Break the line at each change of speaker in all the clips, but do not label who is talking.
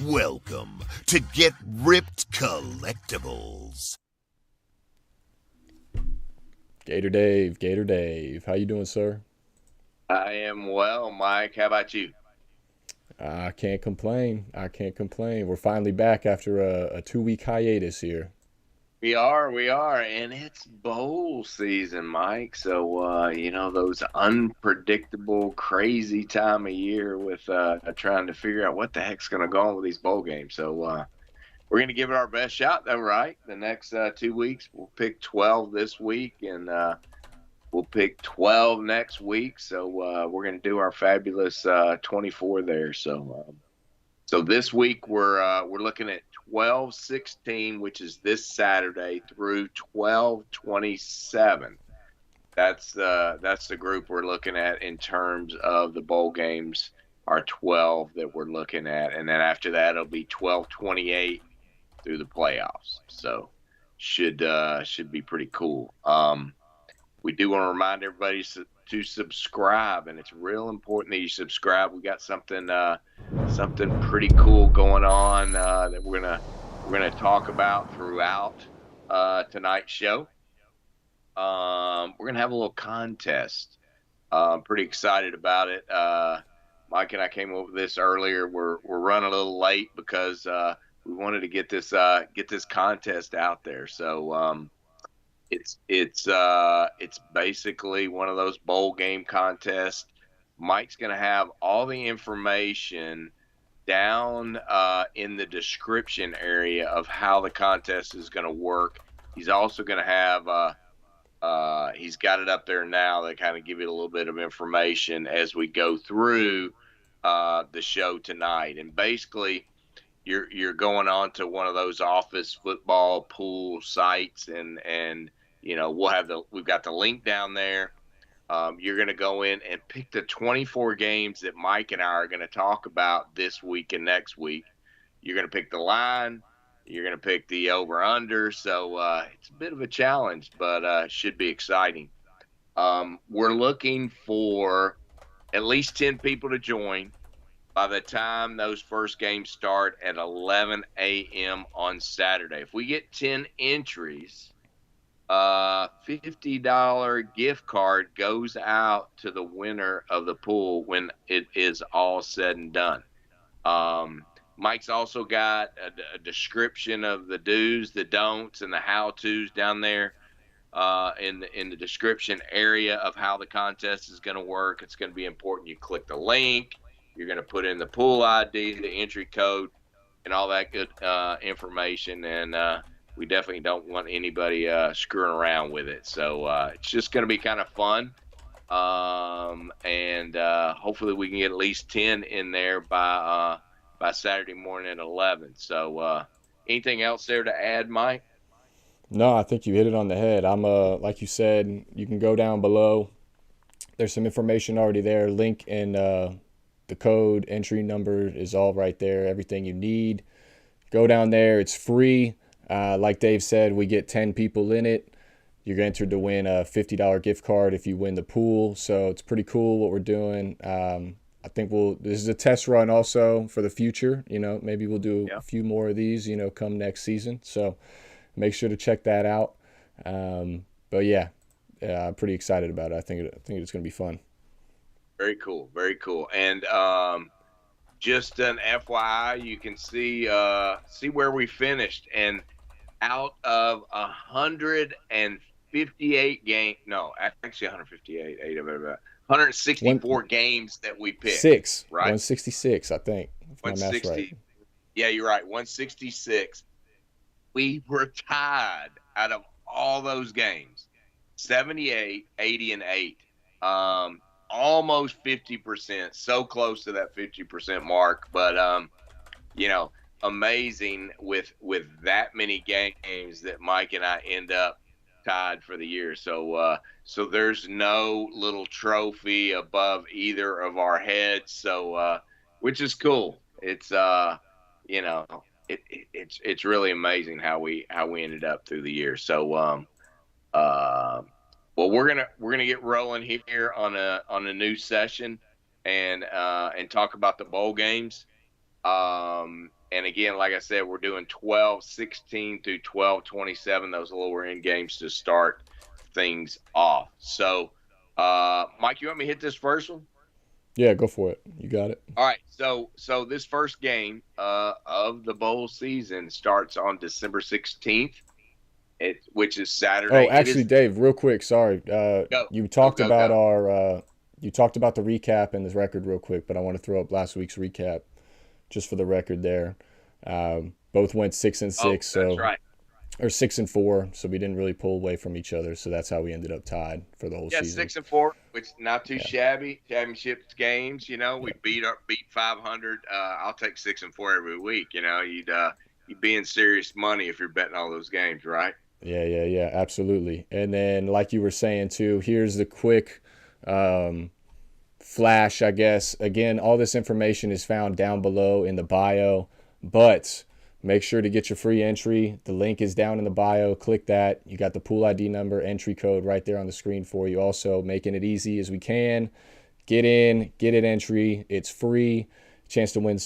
Welcome to Get Ripped Collectibles.
Gator Dave, how you doing, sir?
I am well, Mike. How about you?
I can't complain. We're finally back after a 2 week hiatus here.
We are, and it's bowl season, Mike. So, those unpredictable, crazy time of year with trying to figure out what the heck's going to go on with these bowl games. So, we're going to give it our best shot, though, right? The next 2 weeks, we'll pick 12 this week, and we'll pick 12 next week. So, we're going to do our fabulous 24 there. So this week we're looking at 12-16, which is this Saturday, through 12-27. That's the group we're looking at in terms of the bowl games. Are 12 that we're looking at, and then after that it'll be 12-28 through the playoffs. So should be pretty cool. We do want to remind everybody to subscribe, and it's real important that you subscribe. We got something pretty cool going on that we're gonna talk about throughout tonight's show. We're gonna have a little contest. I'm pretty excited about it. Mike and I came up with this earlier. We're running a little late because we wanted to get this contest out there. So it's basically one of those bowl game contests. Mike's going to have all the information down in the description area of how the contest is going to work. He's also going to have he's got it up there now to kind of give you a little bit of information as we go through the show tonight. And basically, you're going on to one of those office football pool sites, and we've got the link down there. You're going to go in and pick the 24 games that Mike and I are going to talk about this week and next week. You're going to pick the line. You're going to pick the over-under. So it's a bit of a challenge, but should be exciting. We're looking for at least 10 people to join by the time those first games start at 11 a.m. on Saturday. If we get 10 entries, $50 gift card goes out to the winner of the pool when it is all said and done. Mike's also got a description of the do's, the don'ts, and the how-tos down there in the description area of how the contest is going to work. It's going to be important you click the link. You're going to put in the pool ID, the entry code, and all that good information. And we definitely don't want anybody screwing around with it. So it's just going to be kind of fun. And hopefully we can get at least 10 in there by Saturday morning at 11. So anything else there to add, Mike?
No, I think you hit it on the head. I'm like you said, you can go down below. There's some information already there. Link and the code entry number is all right there. Everything you need. Go down there. It's free. Like Dave said, we get 10 people in it. You're entered to win a $50 gift card if you win the pool. So it's pretty cool what we're doing. I think this is a test run also for the future. Maybe we'll do a few more of these, come next season. So make sure to check that out. But yeah, I'm pretty excited about it. I think it's going to be fun.
Very cool. Very cool. And just an FYI, you can see where we finished. And out of 158 games, no, actually 158, 164 games that we picked. Right?
166, I think. If my math's right.
Yeah, you're right. 166. We were tied out of all those games. 78, 80, and 8. Almost 50%, so close to that 50% mark. But amazing with that many games that Mike and I end up tied for the year. So there's no little trophy above either of our heads. So which is cool. It's it's really amazing how we ended up through the year. So well, we're gonna get rolling here on a new session and talk about the bowl games. And again, like I said, we're doing 12-16 through 12-27, those lower end games to start things off. So, Mike, you want me to hit this first one?
Yeah, go for it. You got it.
All right. So this first game of the bowl season starts on December 16th, which is Saturday.
Oh, actually, Dave, real quick, sorry. You talked about
go.
our you talked about the recap and the record real quick, but I want to throw up last week's recap just for the record there. Both went 6-6, so
that's right.
Or 6-4, so we didn't really pull away from each other. So that's how we ended up tied for the whole season.
6-4, which not too shabby. Championship games, we beat 500. I'll take 6-4 every week. You'd be in serious money if you're betting all those games, right?
Yeah, absolutely. And then, like you were saying too, here's the quick flash, I guess. Again, all this information is found down below in the bio, but make sure to get your free entry. The link is down in the bio. Click that. You got the pool ID number, entry code right there on the screen for you. Also, making it easy as we can. Get in, get an entry. It's free. Chance to win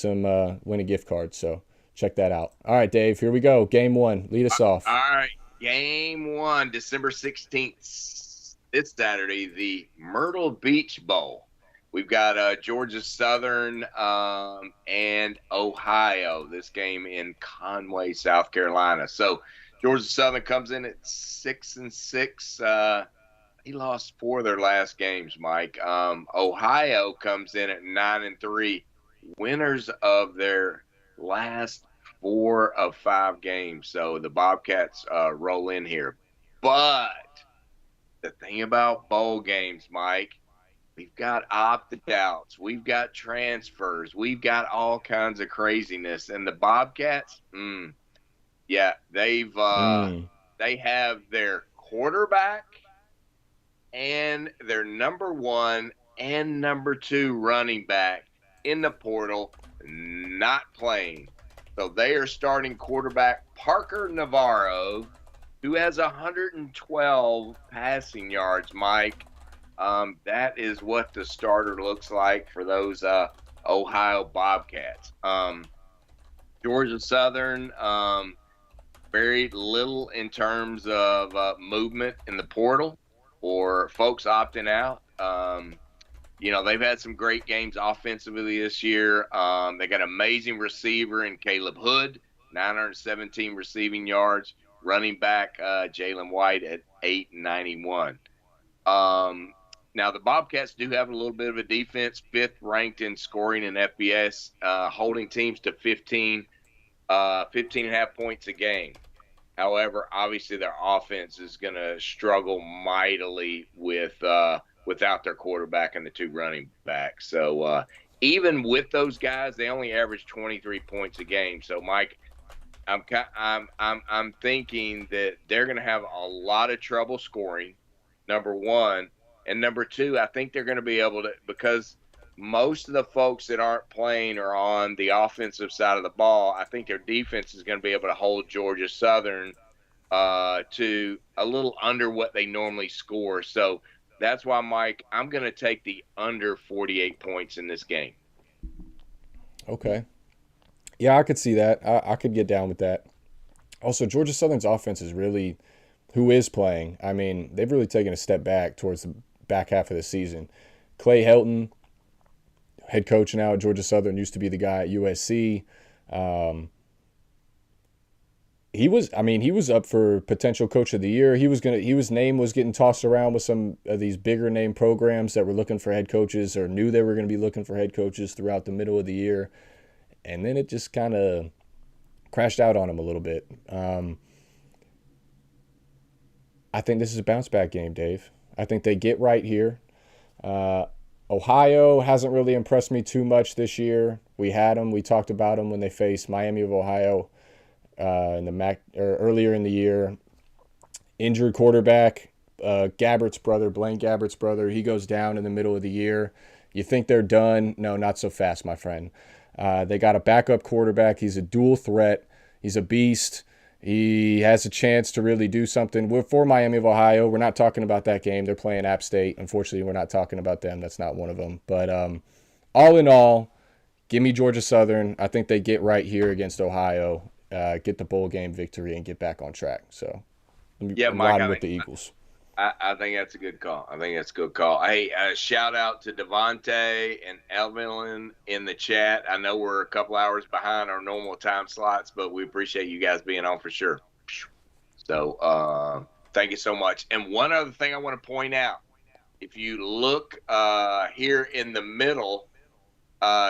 a gift card. So check that out. All right, Dave, here we go. Game one. Lead us off.
All right. Game one, December 16th. This Saturday, the Myrtle Beach Bowl. We've got Georgia Southern and Ohio. This game in Conway, South Carolina. So Georgia Southern comes in at 6-6. He lost 4 of their last games, Mike. Ohio comes in at 9-3. Winners of their last 4 of 5 games. So the Bobcats roll in here. But the thing about bowl games, Mike, we've got opt-outs. We've got transfers. We've got all kinds of craziness. And the Bobcats, they have their quarterback and their number 1 and number 2 running back in the portal not playing. So they are starting quarterback Parker Navarro, who has 112 passing yards, Mike. That is what the starter looks like for those Ohio Bobcats. Georgia Southern, very little in terms of movement in the portal or folks opting out. They've had some great games offensively this year. They got an amazing receiver in Caleb Hood, 917 receiving yards. Running back Jalen White at 891. Now, the Bobcats do have a little bit of a defense, 5th ranked in scoring in FBS, holding teams to 15 and a half points a game. However, obviously their offense is going to struggle mightily without their quarterback and the 2 running backs. So even with those guys, they only average 23 points a game. So, Mike, I'm thinking that they're going to have a lot of trouble scoring, number 1. And number 2, I think they're going to be able to, because most of the folks that aren't playing are on the offensive side of the ball. I think their defense is going to be able to hold Georgia Southern to a little under what they normally score. So that's why, Mike, I'm going to take the under 48 points in this game.
Okay. Yeah, I could see that. I could get down with that. Also, Georgia Southern's offense is really, who is playing, I mean, they've really taken a step back towards the back half of the season. Clay Helton, head coach now at Georgia Southern, used to be the guy at USC. He was up for potential coach of the year. His name was getting tossed around with some of these bigger name programs that were looking for head coaches or knew they were going to be looking for head coaches throughout the middle of the year. And then it just kind of crashed out on him a little bit. I think this is a bounce back game, Dave. I think they get right here. Ohio hasn't really impressed me too much this year. We had them. We talked about them when they faced Miami of Ohio in the MAC or earlier in the year. Injured quarterback, Blaine Gabbert's brother. He goes down in the middle of the year. You think they're done? No, not so fast, my friend. They got a backup quarterback. He's a dual threat. He's a beast. He has a chance to really do something. We're for Miami of Ohio. We're not talking about that game. They're playing App State. Unfortunately, we're not talking about them. That's not one of them. But all in all, give me Georgia Southern. I think they get right here against Ohio, get the bowl game victory, and get back on track. So I'm
Mike,
riding with the Eagles.
I think that's a good call. Hey, shout out to Devontae and Evelyn in the chat. I know we're a couple hours behind our normal time slots, but we appreciate you guys being on for sure. So thank you so much. And one other thing I want to point out, if you look here in the middle,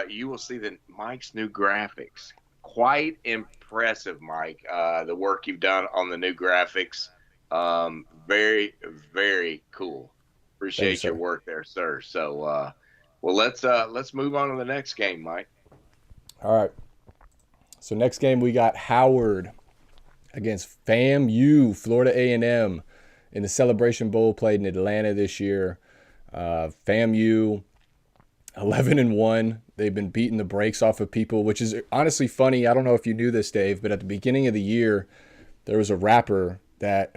you will see Mike's new graphics. Quite impressive, Mike, the work you've done on the new graphics. Very, very cool. Appreciate your work there, sir. So, well, let's move on to the next game, Mike.
All right. So next game we got Howard against FAMU, Florida A&M, in the Celebration Bowl played in Atlanta this year. FAMU 11-1. They've been beating the brakes off of people, which is honestly funny. I don't know if you knew this, Dave, but at the beginning of the year, there was a rapper that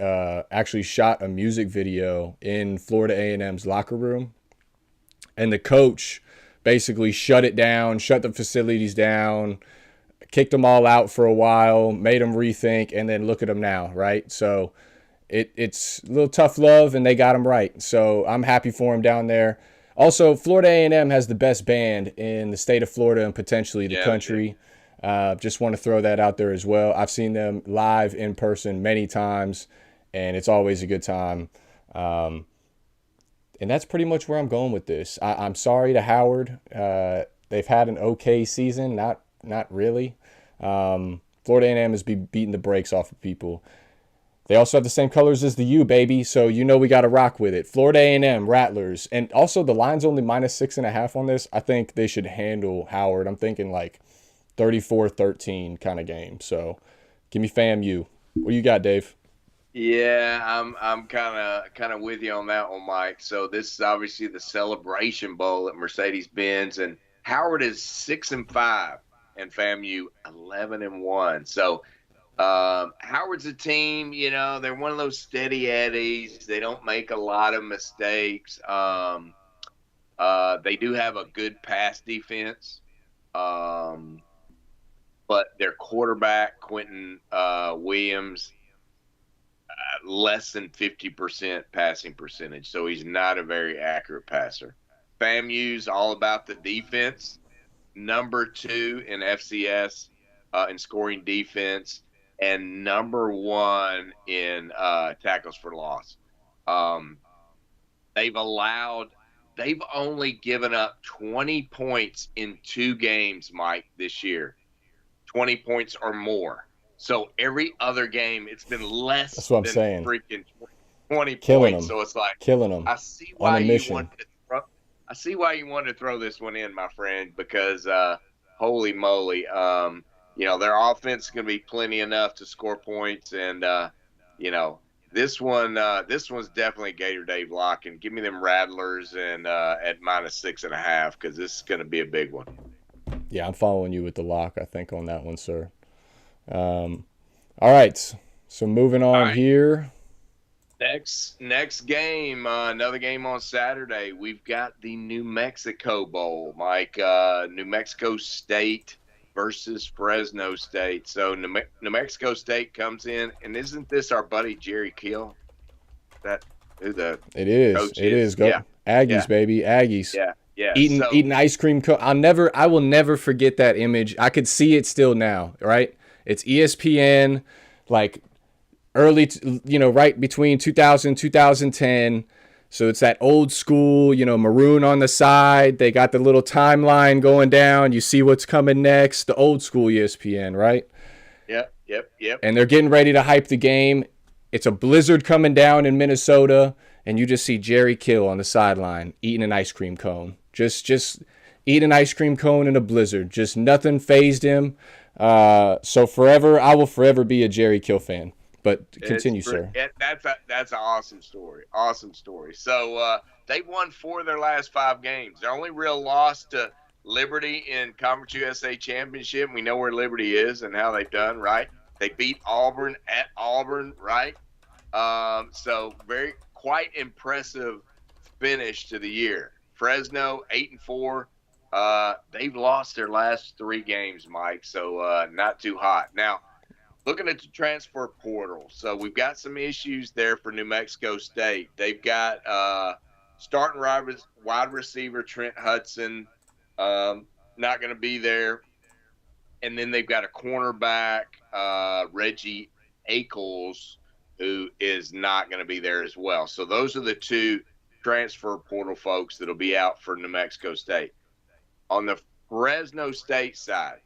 actually shot a music video in Florida A&M's locker room. And the coach basically shut it down, shut the facilities down, kicked them all out for a while, made them rethink, and then look at them now, right? So it's a little tough love, and they got him right. So I'm happy for him down there. Also, Florida A&M has the best band in the state of Florida and potentially the country. Just want to throw that out there as well. I've seen them live in person many times, and it's always a good time. And that's pretty much where I'm going with this. I'm sorry to Howard. They've had an okay season, not really. Florida A&M has been beating the brakes off of people. They also have the same colors as the U, baby, so you know we got to rock with it. Florida A&M, Rattlers. And also the line's only -6.5 on this. I think they should handle Howard. I'm thinking like 34-13 kind of game. So give me FAMU. What do you got, Dave?
Yeah, I'm kind of with you on that one, Mike. So this is obviously the Celebration Bowl at Mercedes-Benz, and Howard is 6-5 and FAMU 11-1. So Howard's a team, you know, they're one of those steady eddies. They don't make a lot of mistakes. They do have a good pass defense. But their quarterback, Quentin Williams, less than 50% passing percentage. So he's not a very accurate passer. FAMU's all about the defense. Number 2 in FCS in scoring defense. And number 1 in tackles for loss. They've only given up 20 points in 2 games, Mike, this year. 20 points or more. So every other game, it's been less
That's what I'm saying.
Freaking 20
Killing
points.
Them.
So it's like
killing them.
I see why you wanted to throw this one in, my friend, because holy moly, you know, their offense is going to be plenty enough to score points, and you know, this one's definitely Gator Dave lock, and give me them Rattlers and at -6.5 because this is going to be a big one.
Yeah, I'm following you with the lock, I think, on that one, sir. All right, so moving on here.
Next game, another game on Saturday. We've got the New Mexico Bowl, Mike. New Mexico State versus Fresno State. So New Mexico State comes in, and isn't this our buddy Jerry Kill? It is.
Coach is. Go Aggies, baby, Aggies.
Yeah.
Eating ice cream. I will never forget that image. I could see it still now. Right? It's ESPN, like early, right between 2000 2010. So it's that old school, maroon on the side. They got the little timeline going down. You see what's coming next. The old school ESPN, right?
Yep.
And they're getting ready to hype the game. It's a blizzard coming down in Minnesota, and you just see Jerry Kill on the sideline eating an ice cream cone. Just eat an ice cream cone in a blizzard. Just nothing fazed him. So I will forever be a Jerry Kill fan. But continue, sir.
That's an awesome story. Awesome story. So they won 4 of their last 5 games. Their only real loss to Liberty in Conference USA Championship. We know where Liberty is and how they've done, right? They beat Auburn at Auburn, right? So quite impressive finish to the year. Fresno 8-4. They've lost their last 3 games, Mike, so not too hot. Now, looking at the transfer portal, so we've got some issues there for New Mexico State. They've got starting wide receiver Trent Hudson, not going to be there. And then they've got a cornerback, Reggie Ackles, who is not going to be there as well. So those are the 2 transfer portal folks that'll be out for New Mexico State. On the Fresno State side,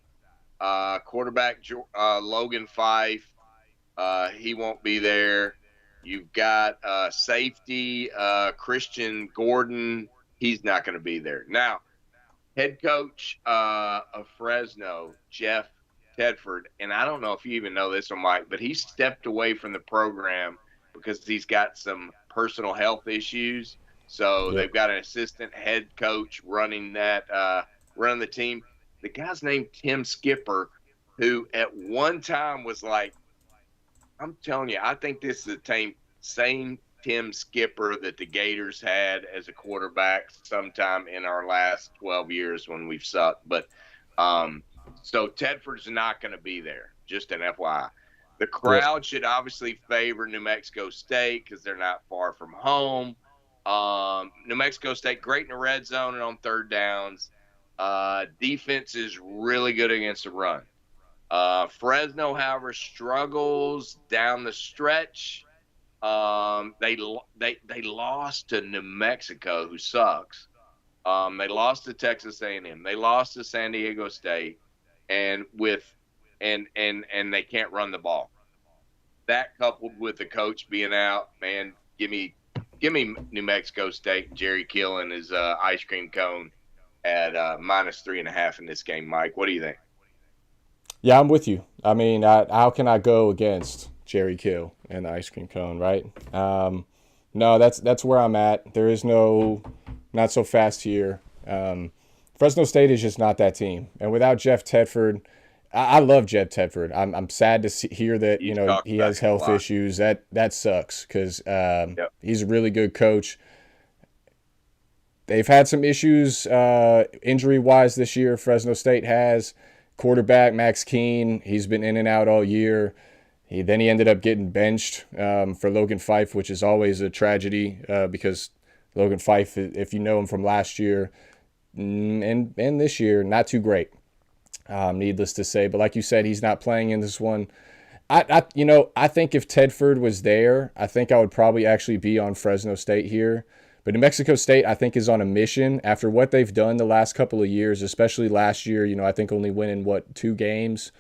quarterback Logan Fife, he won't be there. You've got safety Christian Gordon. He's not going to be there. Now, head coach of Fresno, Jeff Tedford, and I don't know if you even know this one, Mike, but he stepped away from the program because he's got some personal health issues. So They've got an assistant head coach running the team. The guy's named Tim Skipper, who at one time was like, I'm telling you, I think this is the same Tim Skipper that the Gators had as a quarterback sometime in our last 12 years when we've sucked. But so Tedford's not going to be there, just an FYI. The crowd should obviously favor New Mexico State because they're not far from home. New Mexico State, great in the red zone and on third downs. Defense is really good against the run. Fresno, however, struggles down the stretch. They lost to New Mexico, who sucks. They lost to Texas A&M. They lost to San Diego State, and they can't run the ball. That coupled with the coach being out, man, give me New Mexico State. Jerry Kill and his ice cream cone at -3.5 in this game. Mike, what do you think?
Yeah, I'm with you. I mean, how can I go against Jerry Kill and the ice cream cone, right? No, that's where I'm at. There is not so fast here. Fresno State is just not that team, and without Jeff Tedford, I love Jeff Tedford. I'm sad to hear that he has health issues. That sucks because he's a really good coach. They've had some issues injury-wise this year. Fresno State has. Quarterback Max Keene, he's been in and out all year. He ended up getting benched for Logan Fife, which is always a tragedy because Logan Fife, if you know him from last year and this year, not too great, needless to say. But like you said, he's not playing in this one. I think if Tedford was there, I think I would probably actually be on Fresno State here. But New Mexico State, I think, is on a mission after what they've done the last couple of years, especially last year. I think only winning, 2 games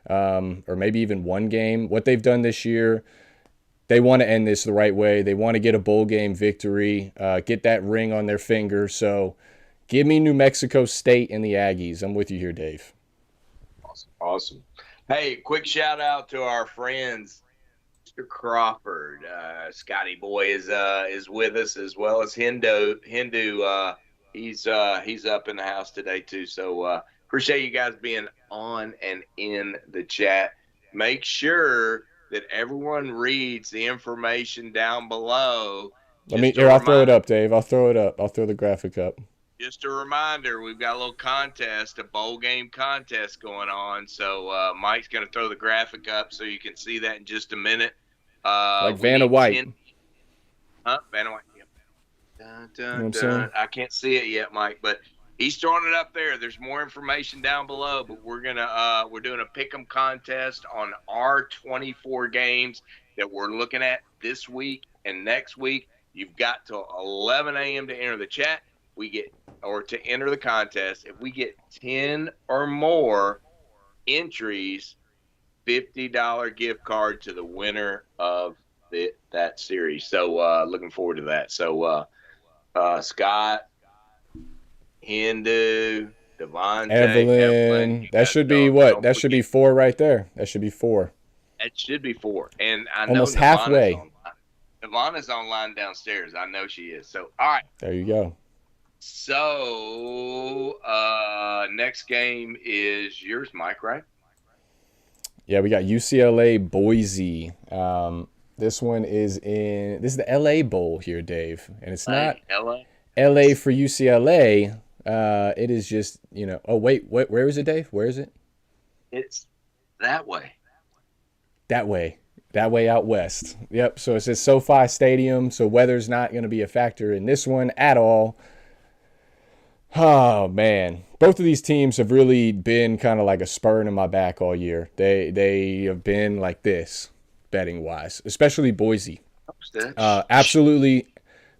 or maybe even 1 game. What they've done this year, they want to end this the right way. They want to get a bowl game victory, get that ring on their finger. So give me New Mexico State and the Aggies. I'm with you here, Dave.
Awesome. Hey, quick shout out to our friends. Mr. Crawford, Scotty Boy is with us, as well as Hindu. He's up in the house today too. So appreciate you guys being on and in the chat. Make sure that everyone reads the information down below.
I'll throw it up, Dave. I'll throw it up. I'll throw the graphic up.
Just a reminder, we've got a little contest, a bowl game contest going on. So Mike's going to throw the graphic up so you can see that in just a minute.
Like Vanna White.
Vanna White. Yep. Dun, dun, dun. I can't see it yet, Mike, but he's throwing it up there. There's more information down below, but we're doing a pick'em contest on our 24 games that we're looking at this week and next week. You've got till 11 a.m. to enter the chat. To enter the contest. If we get 10 or more entries, $50 gift card to the winner of that series. So looking forward to that. So Scott, Hindu, Devontae,
Evelyn. That should be what? That should be 4 right there. That should be 4.
It should be 4. And I know
almost halfway.
Ivana's online downstairs. I know she is. So all right.
There you go.
So, next game is yours, Mike, right?
Yeah, we got UCLA Boise. This is the LA Bowl here, Dave. And it's not LA for UCLA. It is just, oh, wait, where is it, Dave? Where is it?
It's that way.
That way. That way out west. Yep. So it says SoFi Stadium. So weather's not going to be a factor in this one at all. Oh, man. Both of these teams have really been kind of like a spur in my back all year. They have been like this, betting-wise, especially Boise. Absolutely.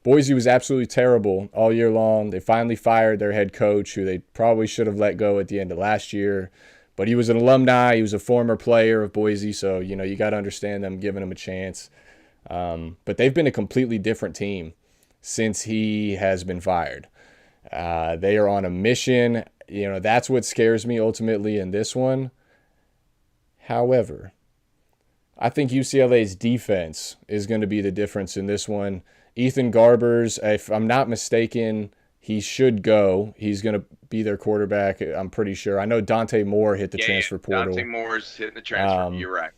Boise was absolutely terrible all year long. They finally fired their head coach, who they probably should have let go at the end of last year. But he was an alumni. He was a former player of Boise, so, you got to understand them giving him a chance. But they've been a completely different team since he has been fired. They are on a mission. That's what scares me ultimately in this one. However, I think UCLA's defense is going to be the difference in this one. Ethan Garbers, if I'm not mistaken, he should go. He's going to be their quarterback, I'm pretty sure. I know Dante Moore hit the transfer portal.
Dante Moore's hitting the transfer. You're right.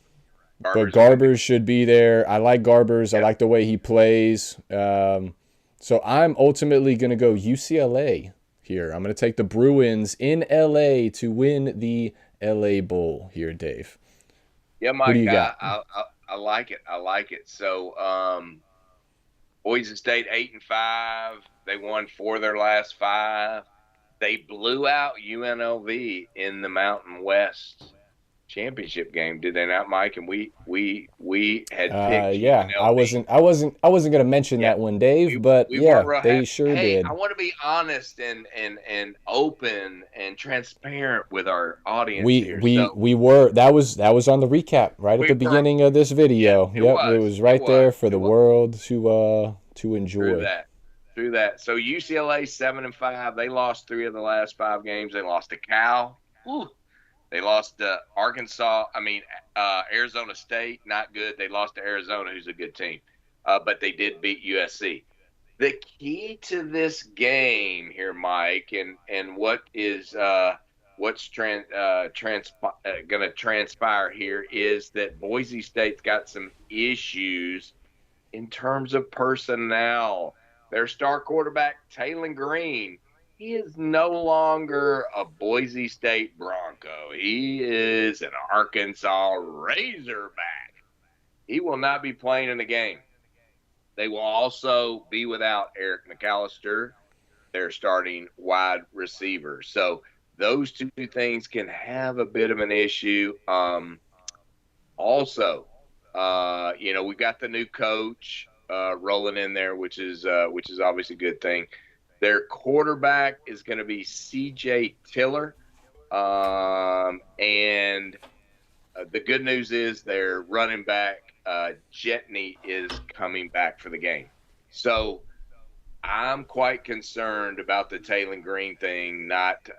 But Garbers should be there. I like Garbers. Yep. I like the way he plays. So I'm ultimately going to go UCLA here. I'm going to take the Bruins in LA to win the LA Bowl here, Dave.
Yeah, Mike, I like it. I like it. So Boise State 8-5. They won 4 of their last 5. They blew out UNLV in the Mountain West championship game, did they not, Mike? And we had picked
yeah, UNLV. I wasn't going to mention that one, Dave, but they sure did.
I want to be honest and open and transparent with our audience
we were. That was on the recap right at the beginning of this video.
Yeah,
it was right there for the world to enjoy.
Through that. So UCLA 7-5. They lost 3 of the last 5 games. They lost to Cal. Whew. They lost to Arizona State, not good. They lost to Arizona, who's a good team. But they did beat USC. The key to this game here, Mike, and what is what's going to transpire here is that Boise State's got some issues in terms of personnel. Their star quarterback, Taylon Green, he is no longer a Boise State Bronco. He is an Arkansas Razorback. He will not be playing in the game. They will also be without Eric McAllister, their starting wide receiver. So those 2 things can have a bit of an issue. Also, we've got the new coach rolling in there, which is obviously a good thing. Their quarterback is going to be C.J. Tiller. And the good news is their running back, Jetney, is coming back for the game. So I'm quite concerned about the Taylon Green thing not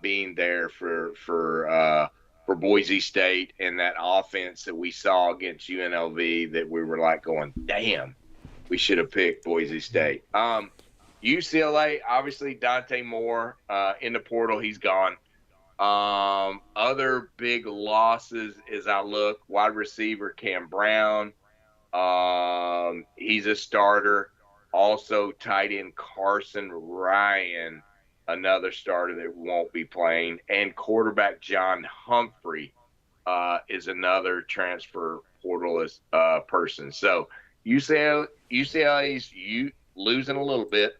being there for Boise State and that offense that we saw against UNLV that we were like going, damn, we should have picked Boise State. UCLA, obviously, Dante Moore in the portal. He's gone. Other big losses as I look, wide receiver Cam Brown. He's a starter. Also, tight end Carson Ryan, another starter that won't be playing. And quarterback John Humphrey is another transfer portal person. So UCLA's losing a little bit.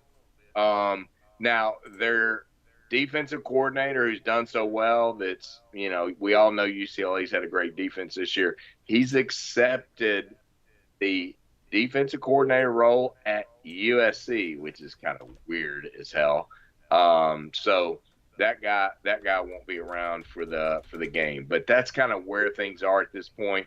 Now their defensive coordinator, who's done so well, that's, we all know UCLA's had a great defense this year. He's accepted the defensive coordinator role at USC, which is kind of weird as hell. So that guy won't be around for the game, but that's kind of where things are at this point.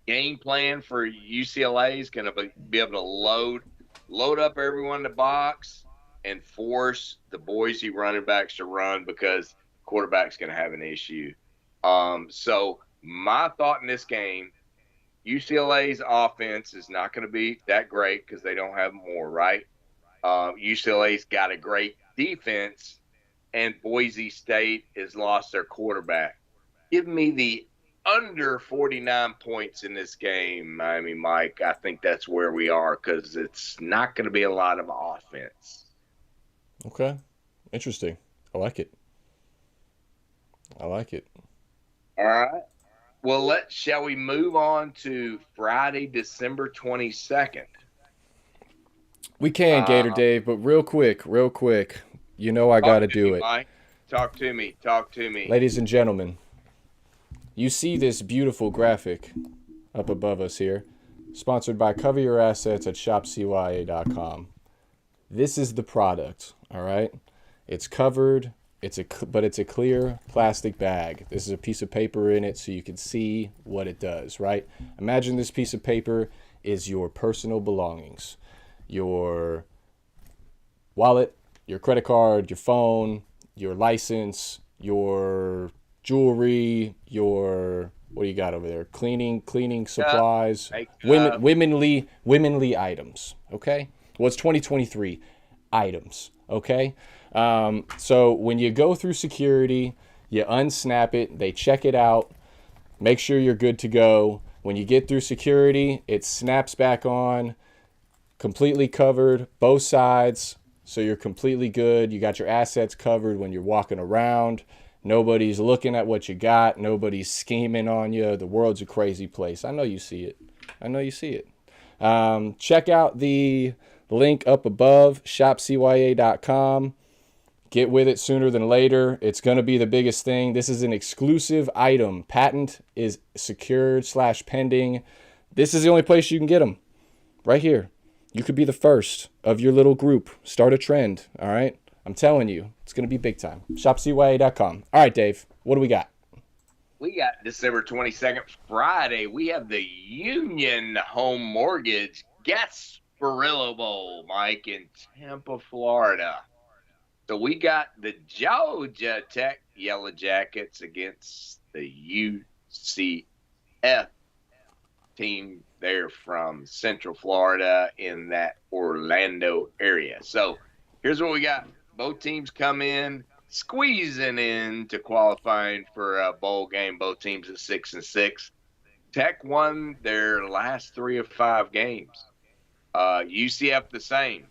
Game plan for UCLA is going to be able to load up everyone in the box and force the Boise running backs to run because quarterback's going to have an issue. So my thought in this game, UCLA's offense is not going to be that great because they don't have more, right? UCLA's got a great defense, and Boise State has lost their quarterback. Give me the under 49 points in this game, Miami Mike. I think that's where we are because it's not going to be a lot of offense.
Okay. Interesting. I like it. I like it.
All right. Well, shall we move on to Friday, December 22nd?
We can, Gator
Uh,
Dave, but real quick. You know I got
talk
to
to me,
do it.
Mike. Talk to me. Talk to me.
Ladies and gentlemen, you see this beautiful graphic up above us here, sponsored by Cover Your Assets at shopcya.com. This is the product, all right? It's covered, but it's a clear plastic bag. This is a piece of paper in it so you can see what it does, right? Imagine this piece of paper is your personal belongings. Your wallet, your credit card, your phone, your license, your jewelry, your what do you got over there? Cleaning supplies,
Makeup.
womenly items. Okay, well it's 2023 items. Okay, so when you go through security, you unsnap it, they check it out, make sure you're good to go. When you get through security, it snaps back on, completely covered, both sides. So you're completely good. You got your assets covered when you're walking around. Nobody's looking at what you got. Nobody's scheming on you. The world's a crazy place. I know you see it. Check out the link up above, shopcya.com. Get with it sooner than later. It's going to be the biggest thing. This is an exclusive item. Patent is secured / pending. This is the only place you can get them. Right here. You could be the first of your little group. Start a trend, all right? I'm telling you, it's going to be big time. ShopCYA.com. All right, Dave, what do we got?
We got December 22nd, Friday. We have the Union Home Mortgage Gasparilla Bowl, Mike, in Tampa, Florida. So we got the Georgia Tech Yellow Jackets against the UCF team there from Central Florida in that Orlando area. So here's what we got. Both teams come in squeezing in to qualifying for a bowl game. Both teams at 6-6. Tech won their last 3 of 5 games. UCF the same.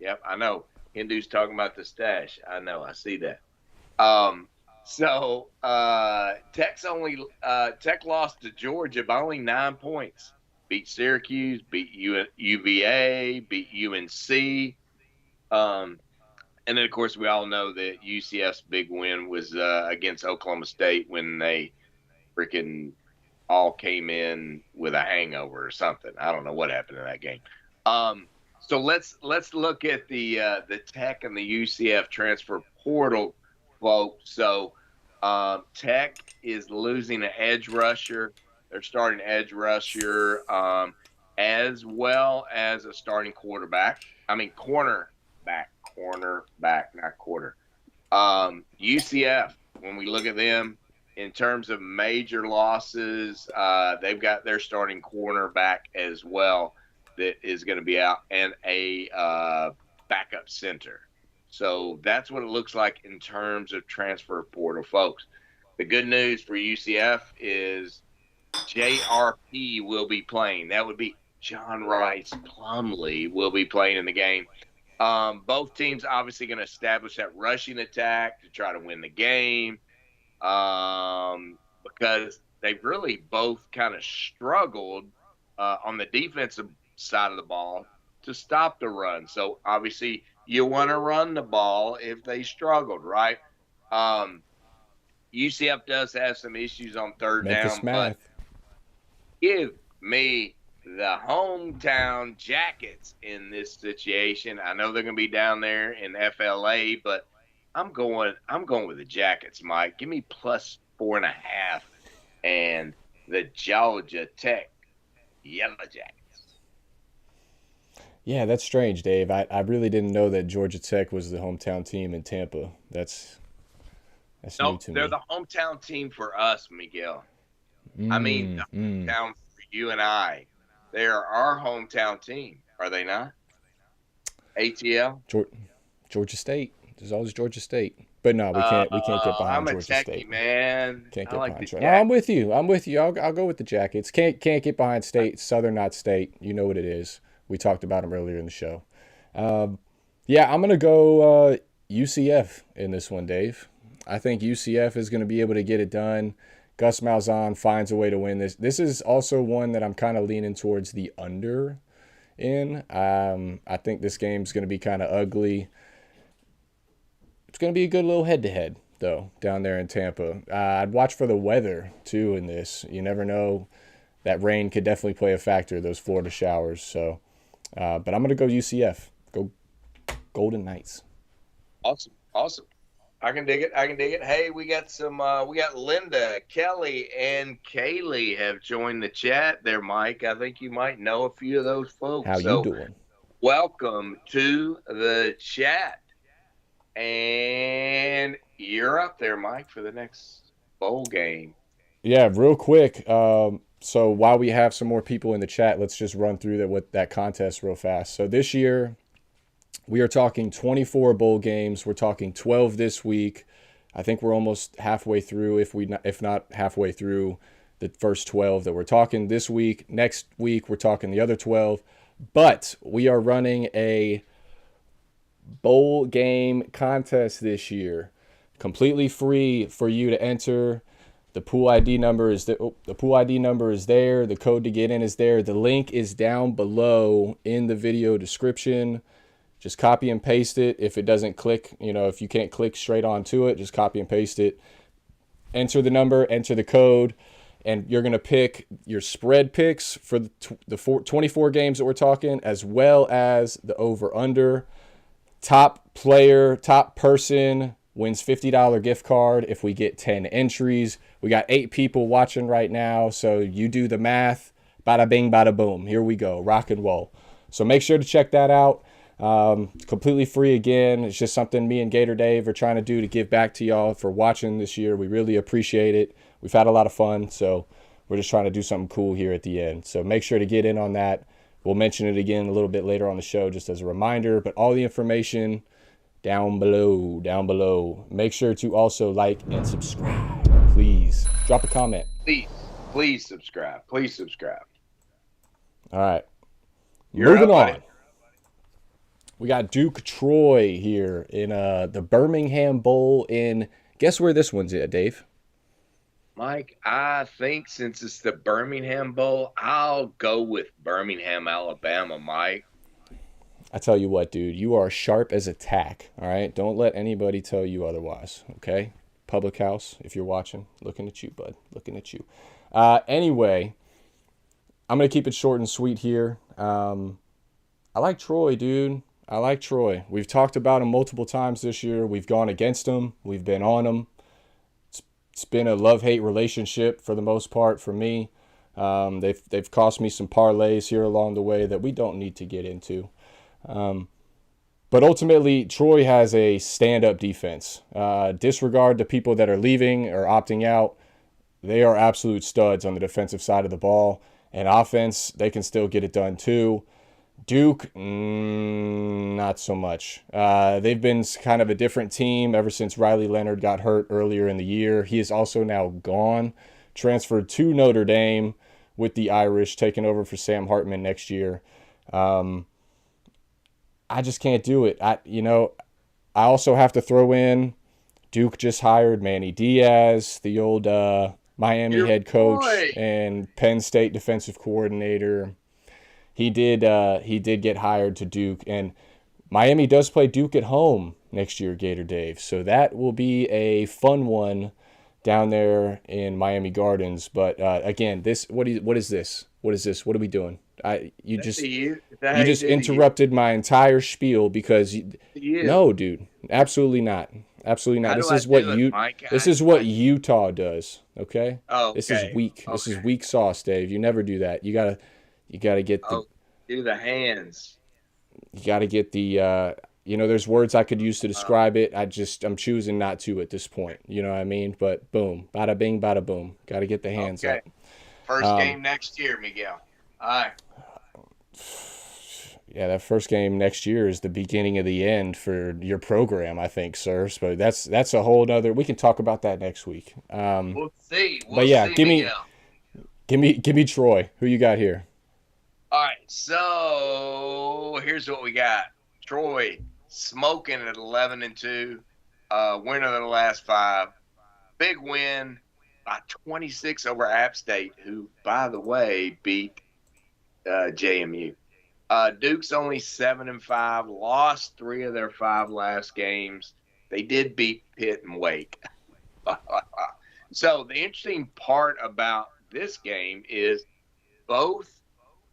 Yep, I know. Hindu's talking about the stash. I know. I see that. Tech lost to Georgia by only 9 points. Beat Syracuse, beat UVA, beat UNC. And then, of course, we all know that UCF's big win was against Oklahoma State when they freaking all came in with a hangover or something. I don't know what happened in that game. So let's look at the Tech and the UCF transfer portal, folks. So Tech is losing an edge rusher. They're starting edge rusher as well as a starting cornerback, not quarter. UCF, when we look at them in terms of major losses, they've got their starting cornerback as well that is going to be out, and a backup center. So that's what it looks like in terms of transfer portal, folks. The good news for UCF is JRP will be playing. That would be John Rice Plumlee will be playing in the game. Both teams obviously going to establish that rushing attack to try to win the game because they've really both kind of struggled on the defensive side of the ball to stop the run. So obviously you want to run the ball if they struggled, right? UCF does have some issues on third
Memphis
down,
math.
but give me the hometown Jackets in this situation. I know they're going to be down there in FLA, but I'm going with the Jackets, Mike. Give me plus 4.5 and the Georgia Tech Yellow Jackets.
Yeah, that's strange, Dave. I really didn't know that Georgia Tech was the hometown team in Tampa. That's new to me.
They're the hometown team for us, Miguel. I mean, the hometown for you and I. They are our hometown team, are they not? ATL?
Georgia State. There's always Georgia State. But no, we can't get behind Georgia
State.
State.
Man.
Can't get
like
behind Georgia. No, I'm with you. I'll go with the Jackets. Can't get behind State. Southern not State. You know what it is. We talked about them earlier in the show. Yeah, I'm going to go UCF in this one, Dave. I think UCF is going to be able to get it done. Gus Malzahn finds a way to win this. This is also one that I'm kind of leaning towards the under in. I think this game's going to be kind of ugly. It's going to be a good little head-to-head, though, down there in Tampa. I'd watch for the weather, too, in this. You never know. That rain could definitely play a factor, those Florida showers. So, but I'm going to go UCF. Go Golden Knights.
Awesome. I can dig it. Hey, we got Linda, Kelly, and Kaylee have joined the chat there, Mike. I think you might know a few of those folks.
How you doing?
Welcome to the chat. And you're up there, Mike, for the next bowl game.
Yeah, real quick. So while we have some more people in the chat, let's just run through that contest real fast. So this year, we are talking 24 bowl games. We're talking 12 this week. I think we're almost halfway through, if not halfway through the first 12 that we're talking this week. Next week, we're talking the other 12. But we are running a bowl game contest this year, completely free for you to enter. The pool ID number is there. The code to get in is there. The link is down below in the video description. Just copy and paste it. If it doesn't click, if you can't click straight onto it, just copy and paste it. Enter the number, enter the code, and you're going to pick your spread picks for the 24 games that we're talking, as well as the over-under. Top player, top person wins $50 gift card if we get 10 entries. We got 8 people watching right now, so you do the math. Bada bing, bada boom. Here we go. Rock and roll. So make sure to check that out. Completely free again. It's just something me and Gator Dave are trying to do to give back to y'all for watching this year. We really appreciate it. We've had a lot of fun, so we're just trying to do something cool here at the end. So make sure to get in on that. We'll mention it again a little bit later on the show just as a reminder, but all the information down below. Make sure to also like and subscribe. Please drop a comment.
Please subscribe.
All right.
You're
Moving
up,
on.
buddy.
We got Duke Troy here in the Birmingham Bowl in, guess where this one's at, Dave?
Mike, I think since it's the Birmingham Bowl, I'll go with Birmingham, Alabama, Mike.
I tell you what, dude, you are sharp as a tack, all right? Don't let anybody tell you otherwise, okay? Public House, if you're watching, looking at you, bud, looking at you. Anyway, I'm going to keep it short and sweet here. I like Troy, dude. I like Troy. We've talked about him multiple times this year. We've gone against him. We've been on him. It's been a love-hate relationship for the most part for me. They've cost me some parlays here along the way that we don't need to get into. But ultimately, Troy has a stand-up defense. Disregard the people that are leaving or opting out. They are absolute studs on the defensive side of the ball. And offense, they can still get it done too. Duke, not so much. They've been kind of a different team ever since Riley Leonard got hurt earlier in the year. He is also now gone, transferred to Notre Dame with the Irish, taking over for Sam Hartman next year. I just can't do it. I also have to throw in Duke just hired Manny Diaz, the old Miami head coach and Penn State defensive coordinator. He did get hired to Duke, and Miami does play Duke at home next year, Gator Dave. So that will be a fun one down there in Miami Gardens. But again, what is this? What is this? What are we doing? You just interrupted my entire spiel because no, dude, absolutely not. Absolutely not. This is what Utah does. Okay.
Oh, okay.
This is weak.
Okay.
This is weak sauce, Dave. You never do that. You gotta get the.
Do the hands.
You gotta get the. There's words I could use to describe it. I'm choosing not to at this point. You know what I mean? But boom, bada bing, bada boom. Got to get the hands up.
First game next year, Miguel. All right.
Yeah, that first game next year is the beginning of the end for your program, I think, sir. But that's a whole nother. We can talk about that next week.
We'll see.
But yeah, give me Troy. Who you got here?
All right, so here's what we got. Troy, smoking at 11-2, winner of the last 5. Big win by 26 over App State, who, by the way, beat JMU. Duke's only 7-5, lost 3 of their 5 last games. They did beat Pitt and Wake. So the interesting part about this game is both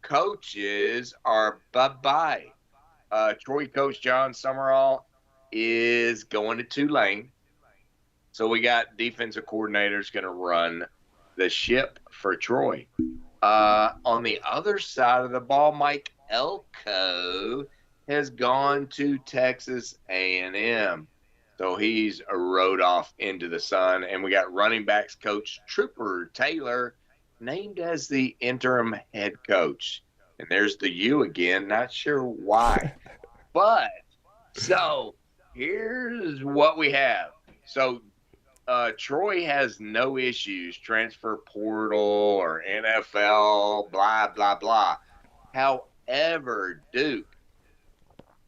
coaches are bye-bye. Troy coach John Summerall is going to Tulane. So we got defensive coordinators going to run the ship for Troy. On the other side of the ball, Mike Elko has gone to Texas A&M. So he's rode off into the sun. And we got running backs coach Trooper Taylor named as the interim head coach. And there's the U again. Not sure why. But so here's what we have. So Troy has no issues, transfer portal or NFL, blah, blah, blah. However, Duke,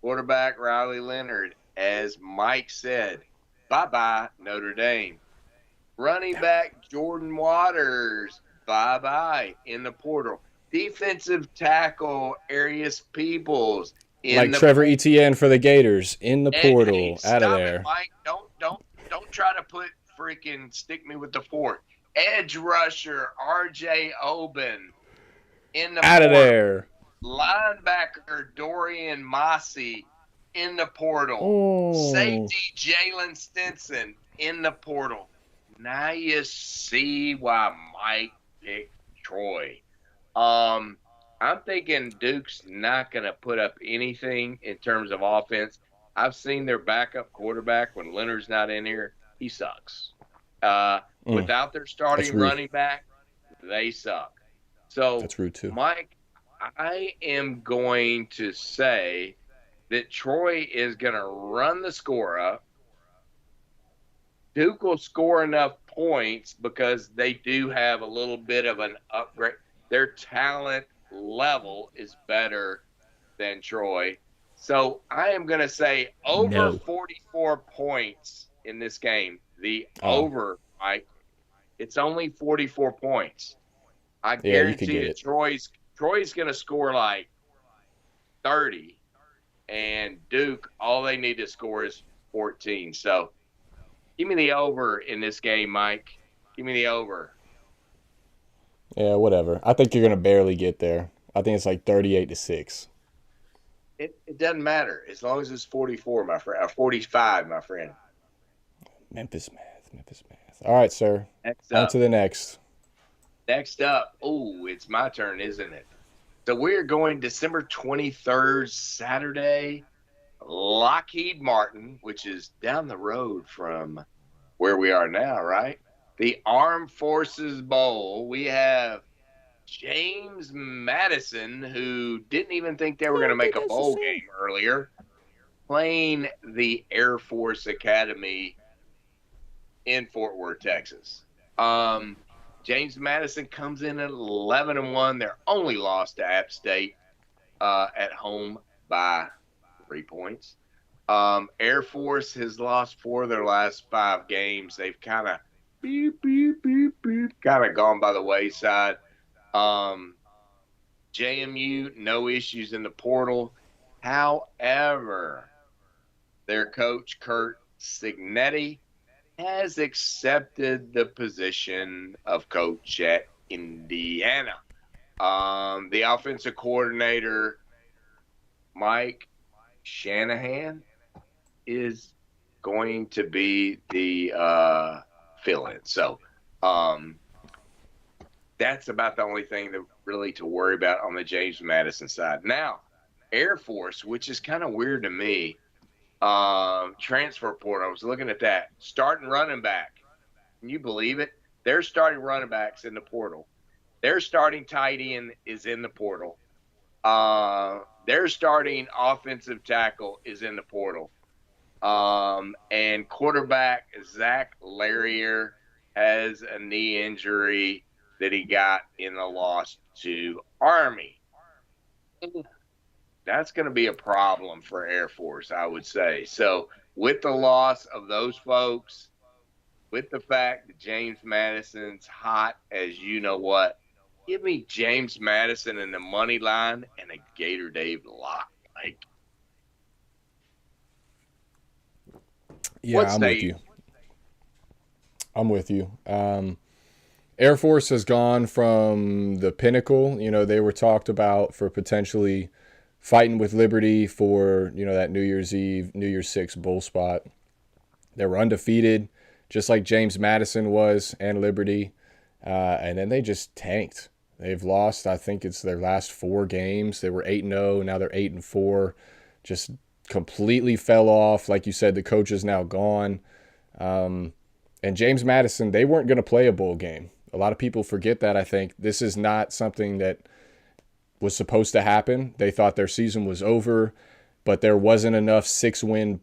quarterback Riley Leonard, as Mike said, bye-bye, Notre Dame. Running back Jordan Waters, bye-bye, in the portal. Defensive tackle Arius Peoples in
like
the
Trevor Etienne for the Gators in the portal,
Hey,
out of
stop
there.
it, Mike. Don't try to put freaking stick me with the fork. Edge rusher RJ Oben in the
Out of
portal.
there.
Linebacker Dorian Massey in the portal.
Oh.
Safety Jalen Stinson in the portal. Now you see why Mike picked Troy. I'm thinking Duke's not going to put up anything in terms of offense. I've seen their backup quarterback when Leonard's not in here. He sucks. Without their starting running back, they suck. So,
that's rude too.
Mike, I am going to say that Troy is going to run the score up. Duke will score enough points because they do have a little bit of an upgrade. Their talent level is better than Troy. So I am going to say over 44 points in this game. The over, Mike, it's only 44 points. I guarantee that Troy's going to score like 30, and Duke, all they need to score is 14. So give me the over in this game, Mike. Give me the over.
Yeah, whatever. I think you're going to barely get there. I think it's like 38-6.
It doesn't matter as long as it's 44, my friend, or 45, my friend.
Memphis math. All right, sir. On to the next.
Next up, it's my turn, isn't it? So we're going December 23rd, Saturday, Lockheed Martin, which is down the road from where we are now, right? The Armed Forces Bowl. We have James Madison, who didn't even think they were going to make a bowl game earlier, playing the Air Force Academy in Fort Worth, Texas. James Madison comes in at 11-1. Their only loss to App State at home by 3 points. Air Force has lost 4 of their last 5 games. They've kind of gone by the wayside. JMU, no issues in the portal. However, their coach, Kurt Signetti, has accepted the position of coach at Indiana. The offensive coordinator, Mike Shanahan, is going to be the fill-in. So that's about the only thing that really to worry about on the James Madison side. Now, Air Force, which is kind of weird to me, transfer portal. I was looking at that. Starting running back. Can you believe it? They're starting running backs in the portal. Their starting tight end is in the portal. Their starting offensive tackle is in the portal. And quarterback Zach Larrier has a knee injury that he got in the loss to Army. that's going to be a problem for Air Force, I would say. So with the loss of those folks, with the fact that James Madison's hot as you know what, give me James Madison in the money line and a Gator Dave lock. Like,
Yeah,
what
I'm
say
with
you?
you. I'm with you. Air Force has gone from the pinnacle. They were talked about for potentially fighting with Liberty for, that New Year's Eve, New Year's Six bowl spot. They were undefeated, just like James Madison was and Liberty. And then they just tanked. They've lost, I think it's their last 4 games. They were 8-0, now they're 8-4. Just completely fell off. Like you said, the coach is now gone. And James Madison, they weren't going to play a bowl game. A lot of people forget that, I think. This is not something that was supposed to happen. They thought their season was over, but there wasn't enough 6-win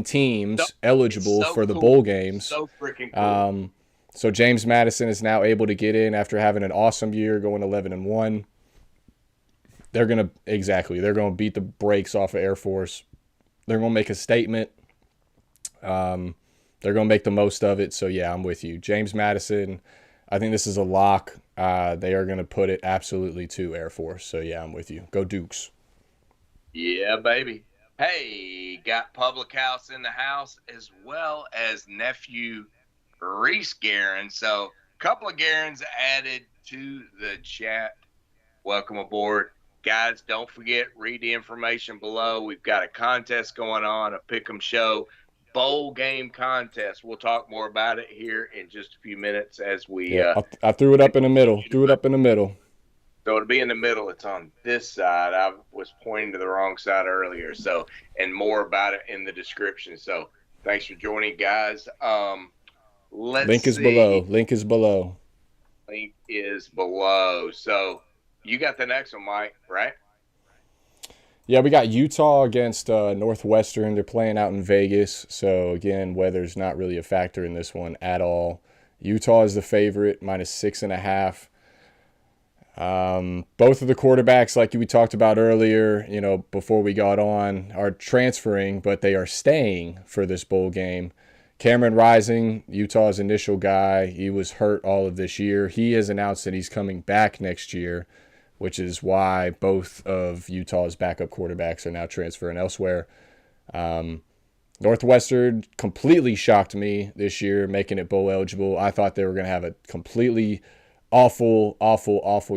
teams eligible for the bowl games.
So freaking cool.
So James Madison is now able to get in after having an awesome year, going 11-1. They're going to beat the brakes off of Air Force. They're going to make a statement. They're going to make the most of it. So, yeah, I'm with you. James Madison, I think this is a lock. They are going to put it absolutely to Air Force. So, yeah, I'm with you. Go Dukes.
Yeah, baby. Hey, got Public House in the house as well as nephew Reese Guerin. So, a couple of Guerins added to the chat. Welcome aboard. Guys, don't forget, read the information below. We've got a contest going on, a pick'em show, bowl game contest. We'll talk more about it here in just a few minutes as we
I threw it up in the middle.
So it'll be in the middle. It's on this side. I was pointing to the wrong side earlier. So, and more about it in the description. So thanks for joining, guys.
Link is below. Link is
below. So you got the next one, Mike, right?
Yeah, we got Utah against Northwestern. They're playing out in Vegas. So, again, weather's not really a factor in this one at all. Utah is the favorite, -6.5. Both of the quarterbacks, like we talked about earlier, before we got on, are transferring, but they are staying for this bowl game. Cameron Rising, Utah's initial guy, he was hurt all of this year. He has announced that he's coming back next year, which is why both of Utah's backup quarterbacks are now transferring elsewhere. Northwestern completely shocked me this year, making it bowl eligible. I thought they were going to have a completely awful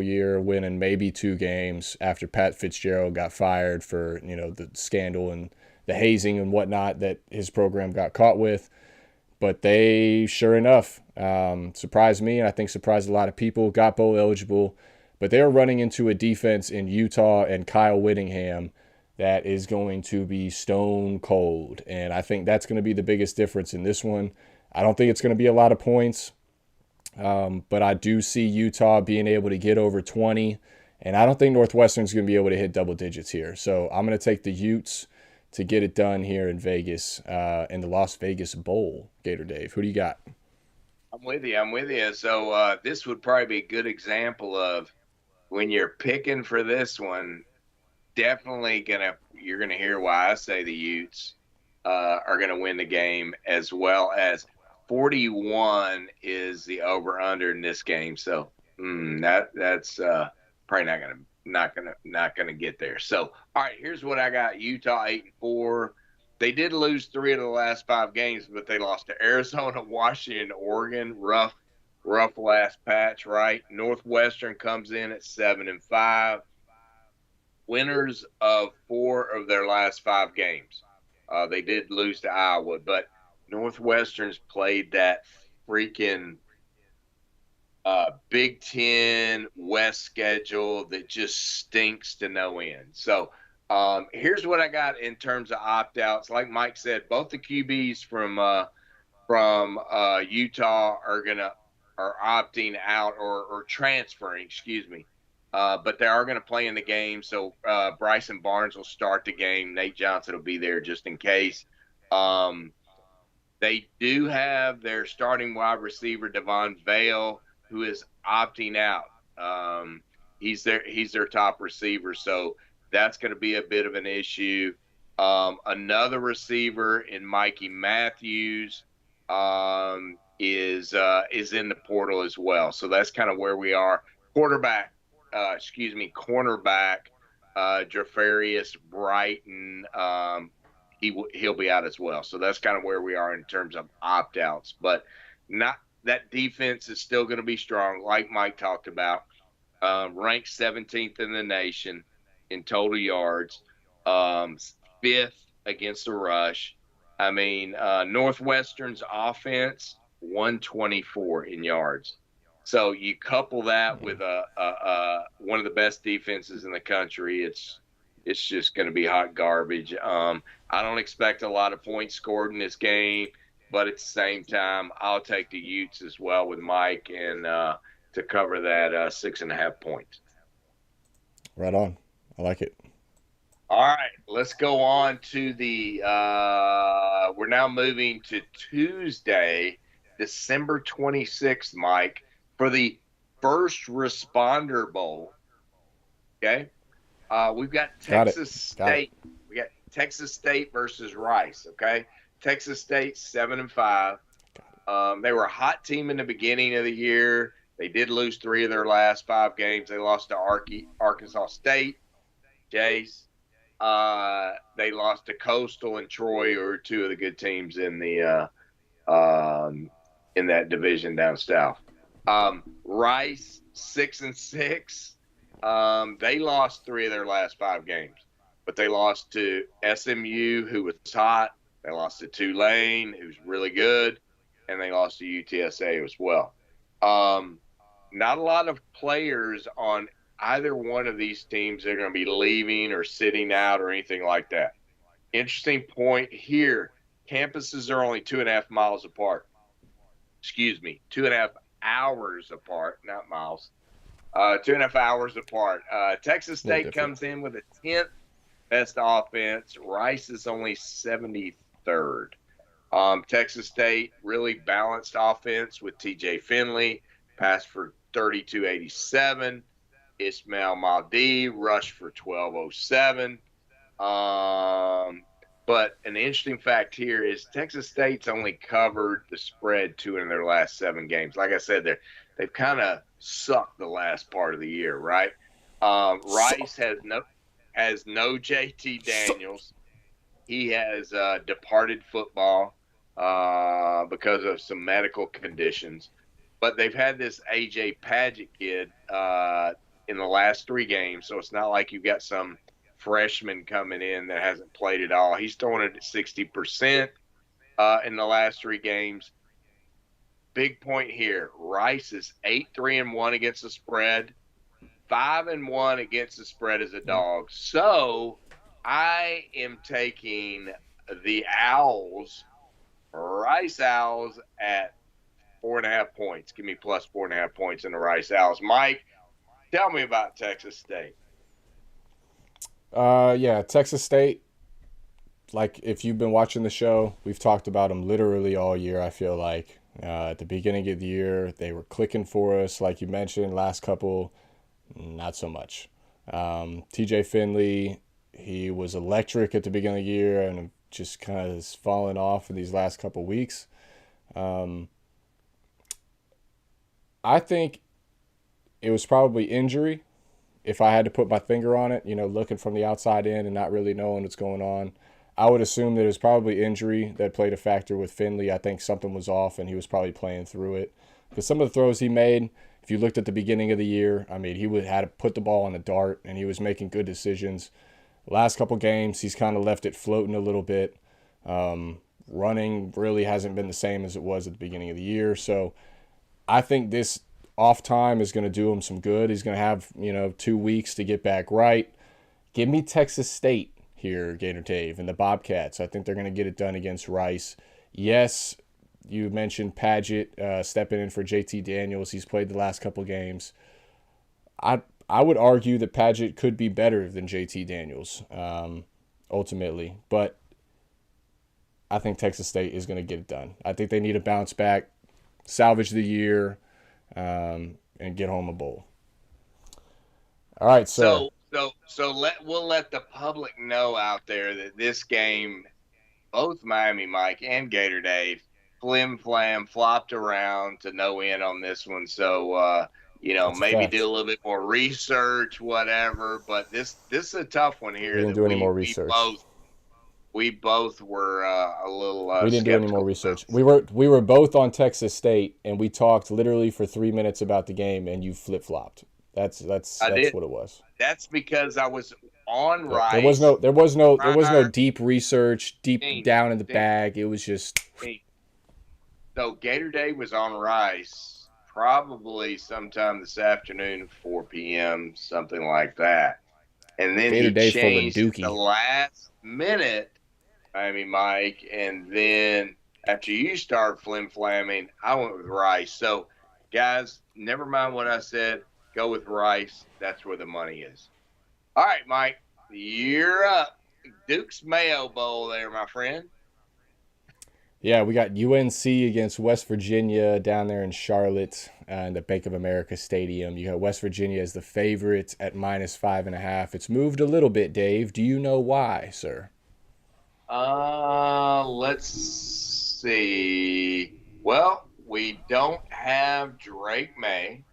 year, winning maybe 2 games after Pat Fitzgerald got fired for, the scandal and the hazing and whatnot that his program got caught with. But they, sure enough, surprised me, and I think surprised a lot of people, got bowl eligible. But they're running into a defense in Utah and Kyle Whittingham that is going to be stone cold. And I think that's going to be the biggest difference in this one. I don't think it's going to be a lot of points. But I do see Utah being able to get over 20. And I don't think Northwestern's going to be able to hit double digits here. So I'm going to take the Utes to get it done here in Vegas, in the Las Vegas Bowl. Gator Dave, who do you got?
I'm with you. So this would probably be a good example of when you're picking for this one, definitely you're gonna hear why I say the Utes are gonna win the game, as well as 41 is the over under in this game. So that's probably not gonna get there. So all right, here's what I got: Utah 8-4. They did lose 3 of the last 5 games, but they lost to Arizona, Washington, Oregon. Rough last patch, right? Northwestern comes in at 7-5. Winners of 4 of their last 5 games. They did lose to Iowa, but Northwestern's played that freaking Big Ten West schedule that just stinks to no end. So here's what I got in terms of opt-outs. Like Mike said, both the QBs from Utah are opting out or transferring, excuse me. But they are going to play in the game. So Bryson Barnes will start the game. Nate Johnson will be there just in case. They do have their starting wide receiver, Devon Vale, who is opting out. He's their top receiver. So That's going to be a bit of an issue. Another receiver in Mikey Matthews is in the portal as well. So that's kind of where we are. Cornerback, Jafarius Brighton, he'll be out as well. So that's kind of where we are in terms of opt-outs. But not that defense is still going to be strong, like Mike talked about. Ranked 17th in the nation in total yards, 5th against the rush. I mean, Northwestern's offense, 124 in yards. So you couple that with one of the best defenses in the country, it's just going to be hot garbage. I don't expect a lot of points scored in this game, but at the same time, I'll take the Utes as well with Mike and to cover that 6.5 points.
Right on. I like it.
All right, let's go on to the we're now moving to Tuesday, December 26th, Mike, for the First Responder Bowl. Okay? We've got Texas State. We got Texas State versus Rice, okay? Texas State 7-5. They were a hot team in the beginning of the year. They did lose 3 of their last 5 games. They lost to Arkansas State, Jace. They lost to Coastal and Troy, who are 2 of the good teams in the in that division down south. Rice 6-6. They lost 3 of their last 5 games, but they lost to SMU, who was hot. They lost to Tulane, who's really good, and they lost to UTSA as well. Not a lot of players on either one of these teams that are going to be leaving or sitting out or anything like that. Interesting point here. Campuses are only 2.5 miles apart. 2.5 hours apart, not miles. 2.5 hours apart. Texas State comes in with a 10th best offense. Rice is only 73rd. Texas State, really balanced offense with TJ Finley, passed for 3287. Ismail Mahdi rushed for 1207. But an interesting fact here is Texas State's only covered the spread 2 in their last 7 games. Like I said, they've kind of sucked the last part of the year, right? Rice has no JT Daniels. He has departed football because of some medical conditions. But they've had this A.J. Padgett kid in the last 3 games, so it's not like you've got some freshman coming in that hasn't played at all. He's throwing it at 60% in the last 3 games. Big point here. Rice is 8-3-1 against the spread, 5-1 against the spread as a dog. So I am taking the Owls, Rice Owls, at 4.5 points. Give me plus 4.5 points in the Rice Owls. Mike, tell me about Texas State.
Yeah, Texas State, like if you've been watching the show, we've talked about them literally all year, I feel like. At the beginning of the year, they were clicking for us, like you mentioned. Last couple, not so much. TJ Finley, he was electric at the beginning of the year and just kind of has fallen off in these last couple weeks. I think it was probably injury. If I had to put my finger on it, looking from the outside in and not really knowing what's going on, I would assume that it was probably injury that played a factor with Finley. I think something was off and he was probably playing through it. Because some of the throws he made, if you looked at the beginning of the year, I mean, had to put the ball on the dart and he was making good decisions. The last couple games, he's kind of left it floating a little bit. Running really hasn't been the same as it was at the beginning of the year. So I think this off time is going to do him some good. He's going to have, 2 weeks to get back right. Give me Texas State here, Gator Dave, and the Bobcats. I think they're going to get it done against Rice. Yes, you mentioned Padgett stepping in for JT Daniels. He's played the last couple games. I would argue that Padgett could be better than JT Daniels ultimately, but I think Texas State is going to get it done. I think they need to bounce back, salvage the year, and get home a bowl. All right,
So We'll let the public know out there that this game, both Miami Mike and Gator Dave, flim flam flopped around to no end on this one. So
That's a
maybe do
fact.
a little bit more research, whatever. But this is a tough one
We
here
didn't
that
do any more
we
research.
both were a little
We didn't do any more
skeptical
research.
about.
We were both on Texas State, and we talked literally for 3 minutes about the game, and you flip flopped. That's
I did.
what it was.
That's because I was on
Yep.
Rice
There was no
prior
deep research, deep
team.
down in the bag. It was just
So Gator Day was on Rice probably sometime this afternoon, 4 p.m., something like that. And then
Gator
he
Day full of
changed at the
dookie.
last minute, Mike. And then after you started flim flamming, I went with Rice. So, guys, never mind what I said. Go with Rice. That's where the money is. All right, Mike, you're up. Duke's Mayo Bowl there, my friend.
Yeah, we got UNC against West Virginia down there in Charlotte in the Bank of America Stadium. You got West Virginia as the favorite at -5.5. It's moved a little bit, Dave. Do you know why, sir?
Let's see. Well, we don't have Drake May.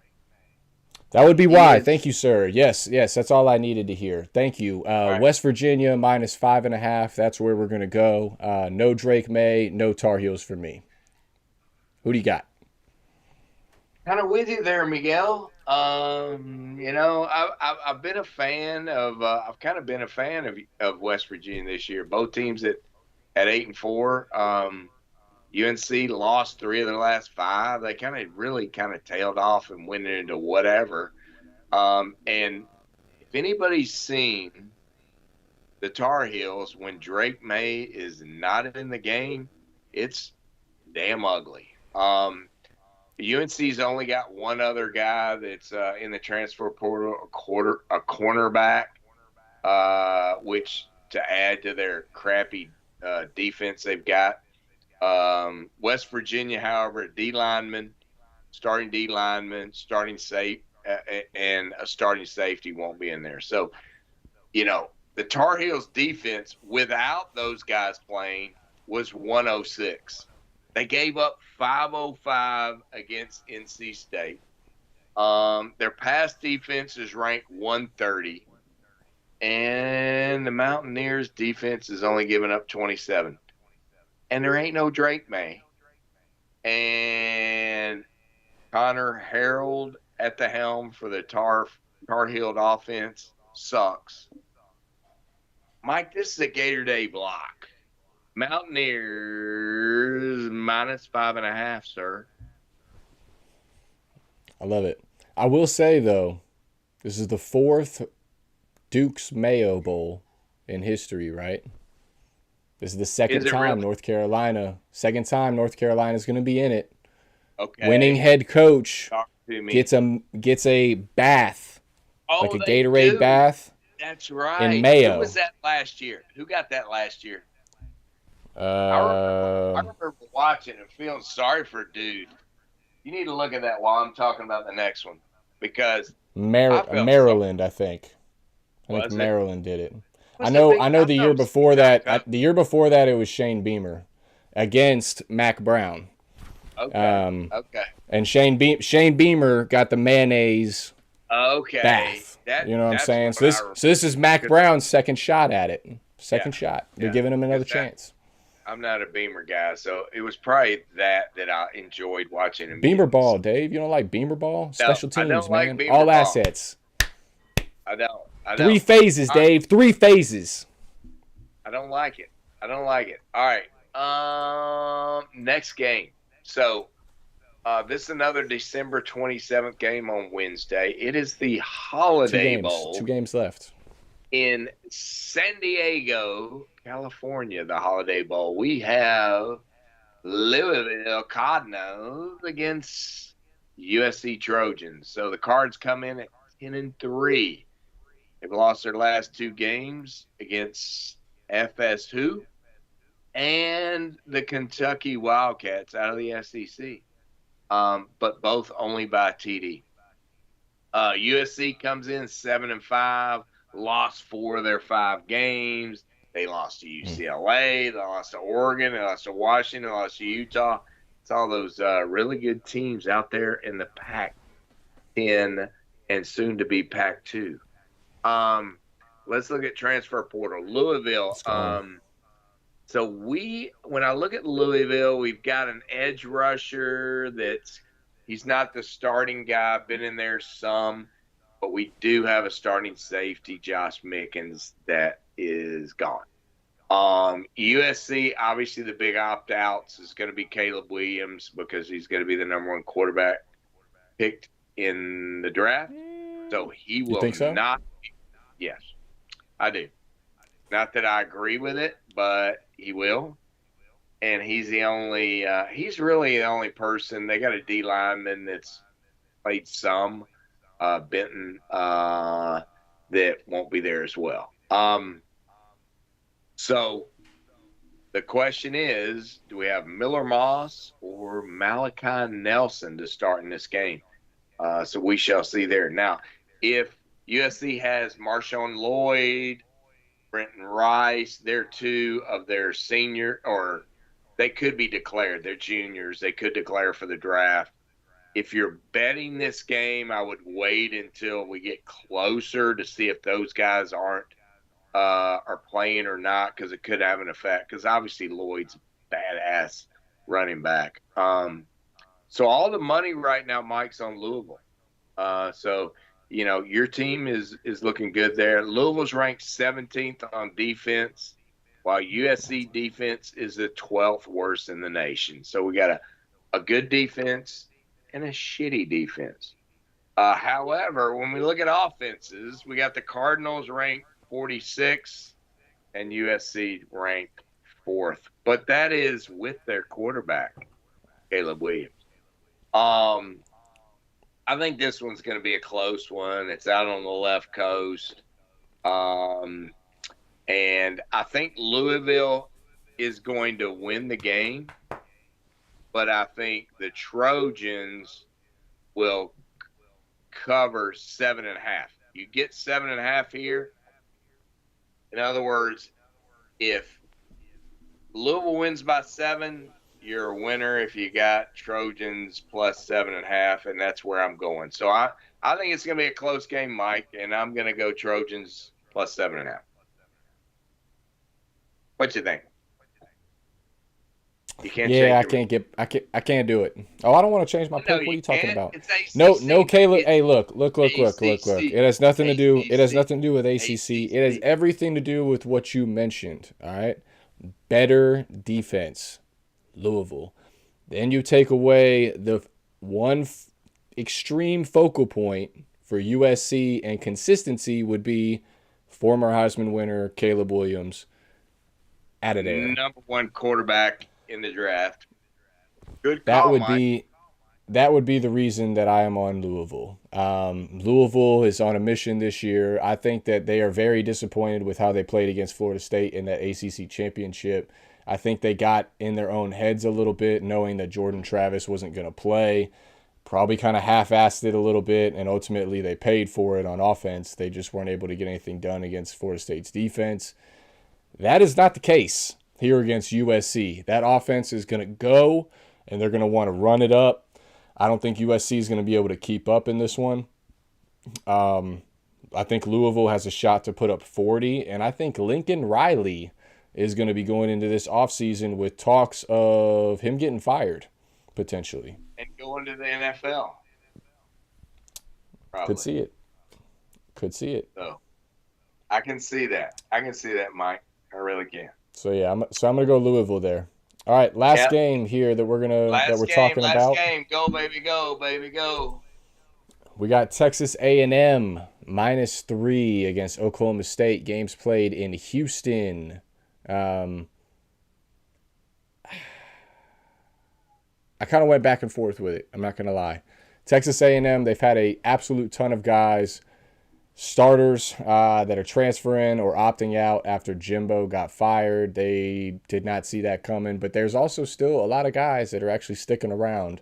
That would be why.
Is
Thank you, sir. Yes, that's all I needed to hear. Thank you.
right.
West Virginia -5.5. That's where we're going to go. No Drake May, no Tar Heels for me. Who do you got?
Kind of with you there, Miguel. I've been a fan of. I've kind of been a fan of West Virginia this year. Both teams at 8-4. UNC lost 3 of their last 5. They really tailed off and went into whatever. And if anybody's seen the Tar Heels when Drake May is not in the game, it's damn ugly. UNC's only got one other guy that's in the transfer portal, a cornerback, which to add to their crappy defense they've got. West Virginia, however, starting D lineman, starting safe, and a starting safety won't be in there. So, the Tar Heels defense without those guys playing was 106. They gave up 505 against NC State. Their pass defense is ranked 130, and the Mountaineers defense is only giving up 27. And there ain't no Drake May. And Connor Harold at the helm for the Tar Heel offense sucks. Mike, this is a Gator Day block. Mountaineers -5.5, sir.
I love it. I will say, though, this is the 4th Duke's Mayo Bowl in history, right? This is the second time North Carolina is going to be in it.
Okay.
Winning head coach gets a bath, like a Gatorade bath.
That's right.
In Mayo.
Who was that last year? Who got that last year?
I
remember watching and feeling sorry for a dude. You need to look at that while I'm talking about the next one, because
Maryland, I think. I think Maryland did it. I know the year before that it was Shane Beamer against Mac Brown.
Okay.
And Shane Beamer got the mayonnaise bath. You know what I'm saying? So this is Mac Brown's second shot at it. Shot. They're giving him another chance.
I'm not a Beamer guy, so it was probably that I enjoyed watching him.
Beamer ball, Dave. You don't like Beamer ball? Special teams, man.
Like Beamer
all
ball.
Assets.
I don't.
3 phases, Dave. 3 phases.
I don't like it. All right. Next game. So, this is another December 27th game on Wednesday. It is the Holiday Bowl.
2 games left.
In San Diego, California, the Holiday Bowl. We have Louisville Cardinals against USC Trojans. So the Cards come in at 10-3. They've lost their last 2 games against FSU and the Kentucky Wildcats out of the SEC, but both only by TD. USC comes in 7-5, lost 4 of their 5 games. They lost to UCLA. They lost to Oregon. They lost to Washington. They lost to Utah. It's all those really good teams out there in the Pac-10 and soon to be Pac-2. Let's look at transfer portal. Louisville. So when I look at Louisville, we've got an edge rusher he's not the starting guy, been in there some, but we do have a starting safety, Josh Mickens, that is gone. USC, obviously the big opt-outs is going to be Caleb Williams because he's going to be the number 1 quarterback picked in the draft. So he will not. Yes, I do. Not that I agree with it, but he will. And he's really the only person. They got a D lineman that's played some, Benton, that won't be there as well. So the question is, do we have Miller Moss or Malachi Nelson to start in this game? So we shall see there. Now, if USC has Marshawn Lloyd, Brenton Rice, they're 2 of their senior, or they could be declared. They're juniors. They could declare for the draft. If you're betting this game, I would wait until we get closer to see if those guys are playing or not, because it could have an effect. Because obviously Lloyd's a badass running back. So all the money right now, Mike's on Louisville. So your team is looking good there. Louisville's ranked 17th on defense, while USC defense is the 12th worst in the nation. So we got a good defense and a shitty defense. However, when we look at offenses, we got the Cardinals ranked 46th and USC ranked 4th. But that is with their quarterback, Caleb Williams. I think this one's going to be a close one. It's out on the left coast. And I think Louisville is going to win the game, but I think the Trojans will cover 7.5. You get 7.5 here. In other words, if Louisville wins by 7, you're a winner if you got Trojans plus 7.5, and that's where I'm going. So I think it's going to be a close game, Mike, and I'm going to go Trojans plus 7.5. What you think? You can't.
Yeah, I can't do it. Oh, I don't want to change my pick. What are you talking about? No, Caleb. Hey, look. It has nothing to do. It has nothing to do with ACC. It has everything to do with what you mentioned. All right, better defense, Louisville. Then you take away the one extreme focal point for USC and consistency would be former Heisman winner Caleb Williams. Added there.
Number 1 quarterback in the draft. Good call,
that would be the reason that I am on Louisville. Louisville is on a mission this year. I think that they are very disappointed with how they played against Florida State in that ACC championship. I think they got in their own heads a little bit, knowing that Jordan Travis wasn't going to play. Probably kind of half-assed it a little bit, and ultimately they paid for it on offense. They just weren't able to get anything done against Florida State's defense. That is not the case here against USC. That offense is going to go, and they're going to want to run it up. I don't think USC is going to be able to keep up in this one. I think Louisville has a shot to put up 40, and I think Lincoln Riley is going to be going into this offseason with talks of him getting fired, potentially.
And going to the NFL. Probably.
Could see it.
So, I can see that. Mike. I really can.
So yeah, I'm gonna go Louisville there. All right, last game here that we're talking about.
Last game, go baby, go.
We got Texas A&M -3 against Oklahoma State. Games played in Houston. I kind of went back and forth with it. I'm not gonna lie. Texas A&M, they've had a absolute ton of guys. Starters that are transferring or opting out after Jimbo got fired. They did not see that coming, but there's also still a lot of guys that are actually sticking around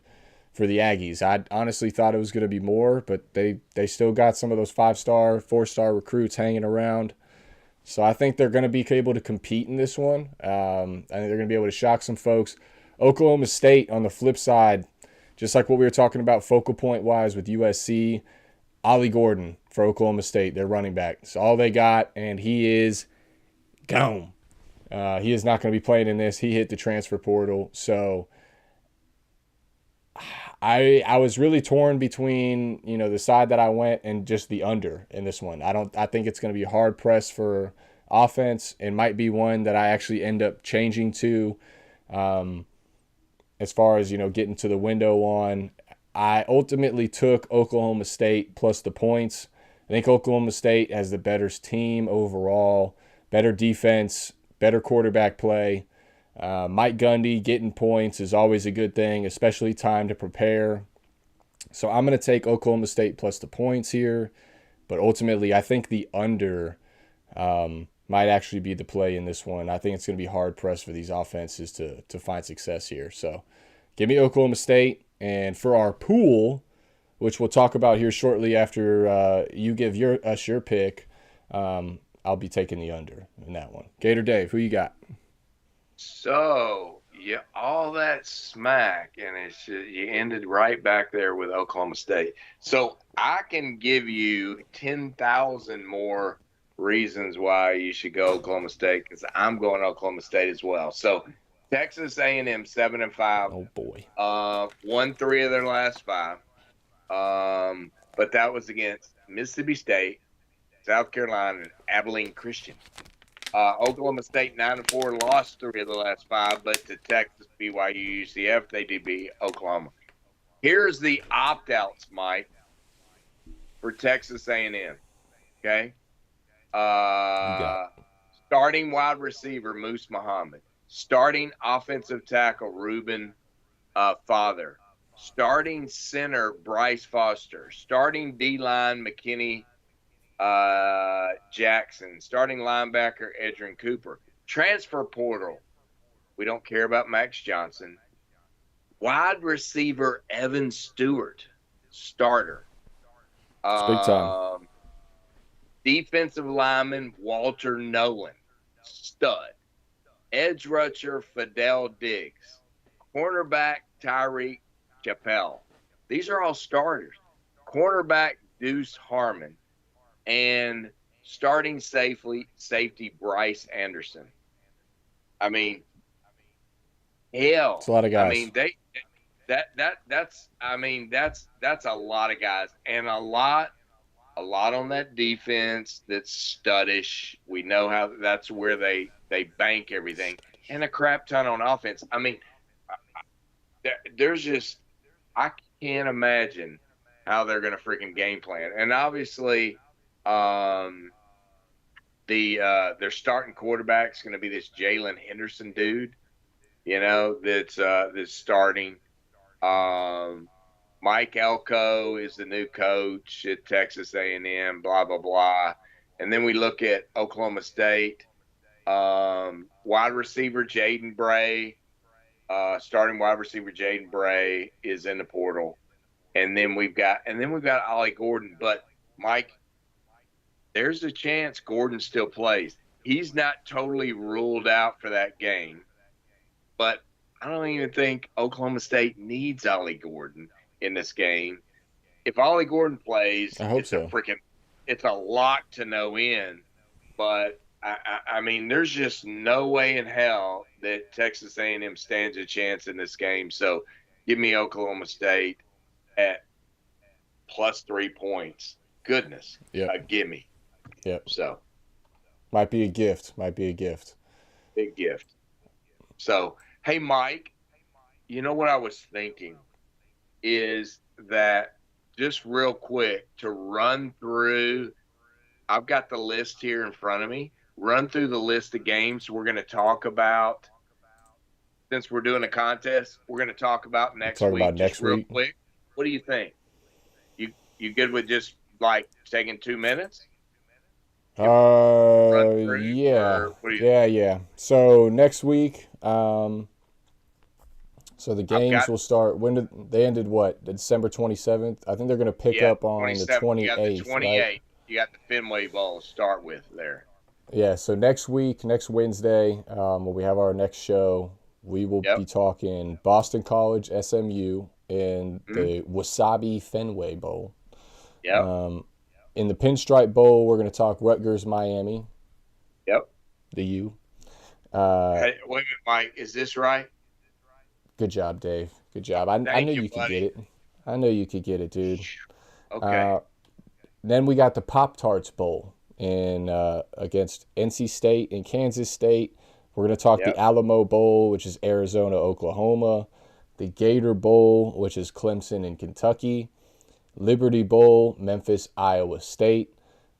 for the Aggies. I honestly thought it was going to be more, but they still got some of those 5-star, 4-star recruits hanging around. So I think they're going to be able to compete in this one. I think they're going to be able to shock some folks. Oklahoma State, on the flip side, just like what we were talking about focal point-wise with USC, Ollie Gordon for Oklahoma State, their running back. It's all they got, and he is gone. He is not going to be playing in this. He hit the transfer portal. So I was really torn between, the side that I went and just the under in this one. I think it's going to be hard pressed for offense. It might be one that I actually end up changing to as far as, getting to the window on. I ultimately took Oklahoma State plus the points. I think Oklahoma State has the better team overall, better defense, better quarterback play. Mike Gundy getting points is always a good thing, especially time to prepare. So I'm going to take Oklahoma State plus the points here. But ultimately, I think the under might actually be the play in this one. I think it's going to be hard-pressed for these offenses to find success here. So give me Oklahoma State. And for our pool, which we'll talk about here shortly after you give us your pick, I'll be taking the under in that one. Gator Dave, who you got?
So, yeah, all that smack, and you ended right back there with Oklahoma State. So I can give you 10,000 more reasons why you should go Oklahoma State, because I'm going Oklahoma State as well. So Texas A&M 7-5.
Oh boy.
Won 3 of their last 5. But that was against Mississippi State, South Carolina, and Abilene Christian. Oklahoma State 9-4, lost 3 of the last 5, but to Texas, BYU, UCF, they did beat Oklahoma. Here's the opt-outs, Mike, for Texas A&M. Okay, starting wide receiver Moose Muhammad, starting offensive tackle Reuben Father, starting center Bryce Foster, starting D-line McKinney Jackson, starting linebacker Edrin Cooper, transfer portal, we don't care about Max Johnson, wide receiver Evan Stewart, starter,
It's big time.
defensive lineman Walter Nolan, stud, edge rusher Fidel Diggs, cornerback Tyreek Chappelle. These are all starters. Cornerback Deuce Harmon, and starting safety Bryce Anderson. I mean, hell,
It's a lot of guys.
I mean, that's a lot of guys, and a lot on that defense that's studdish. We know how that's where they bank everything, and a crap ton on offense. I mean, there's just, I can't imagine how they're going to freaking game plan. And obviously, their starting quarterback's going to be this Jalen Henderson dude, that's starting. Mike Elko is the new coach at Texas A&M, blah, blah, blah. And then we look at Oklahoma State, wide receiver Jaden Bray, starting wide receiver Jaden Bray is in the portal. And then we've got Ollie Gordon. But Mike, there's a chance Gordon still plays. He's not totally ruled out for that game. But I don't even think Oklahoma State needs Ollie Gordon in this game. If Ollie Gordon plays,
I hope so.
It's a lock to no in. But I mean, there's just no way in hell that Texas A&M stands a chance in this game. So give me Oklahoma State at plus 3 points. Goodness.
Yeah.
Gimme.
Yep.
So.
Might be a gift.
Big gift. So, hey, Mike, you know what I was thinking is that just real quick to run through, I've got the list here in front of me, run through the list of games we're going to talk about. Since we're doing a contest, we're going to talk about next week. Real quick. What do you think? You good with just like taking 2 minutes?
Yeah. So next week, So the games will start when they ended what? December 27th. I think they're going to pick up on the 28th,
you got the 28th.
right?
You got the Fenway Bowl to start with there.
Yeah, so next week, next Wednesday, when we have our next show, we will be talking Boston College, SMU, in the Wasabi Fenway Bowl.
Yep.
In the Pinstripe Bowl, we're going to talk Rutgers, Miami.
Yep.
The U.
Hey, wait a minute, Mike. Is this right?
Good job, Dave. Good job. I knew you could get it. I knew you could get it, dude.
Okay.
Then we got the Pop-Tarts Bowl against NC State and Kansas State. We're going to talk the Alamo Bowl, which is Arizona, Oklahoma. The Gator Bowl, which is Clemson and Kentucky. Liberty Bowl, Memphis, Iowa State.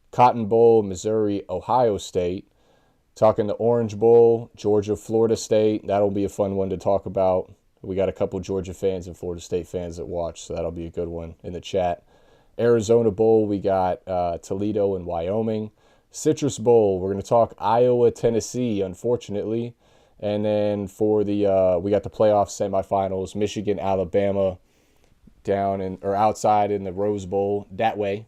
Cotton Bowl, Missouri, Ohio State. Talking the Orange Bowl, Georgia, Florida State. That'll be a fun one to talk about. We got a couple Georgia fans and Florida State fans that watch, so that'll be a good one in the chat. Arizona Bowl, we got Toledo and Wyoming. Citrus Bowl, we're going to talk Iowa, Tennessee, unfortunately. And then for the we got the playoff semifinals, Michigan, Alabama, outside in the Rose Bowl that way.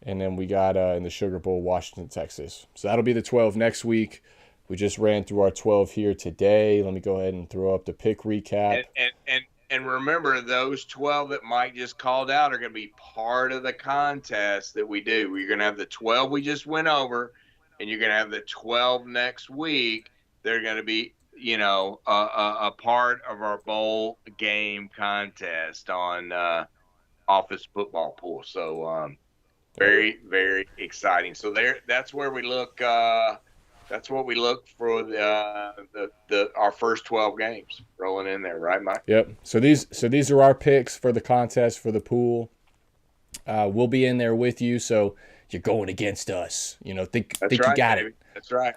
And then we got in the Sugar Bowl, Washington, Texas. So that'll be the 12 next week. We just ran through our 12 here today. Let me go ahead and throw up the pick recap.
And remember, those 12 that Mike just called out are going to be part of the contest that we do. We're going to have the 12 we just went over, and you're going to have the 12 next week. They're going to be, a part of our bowl game contest on Office Football Pool. So very, very exciting. So that's where we look. That's what we look for our first 12 games rolling in there, right, Mike?
Yep. So these are our picks for the contest for the pool. We'll be in there with you, so you're going against us. Think you got
baby.
it.
That's right.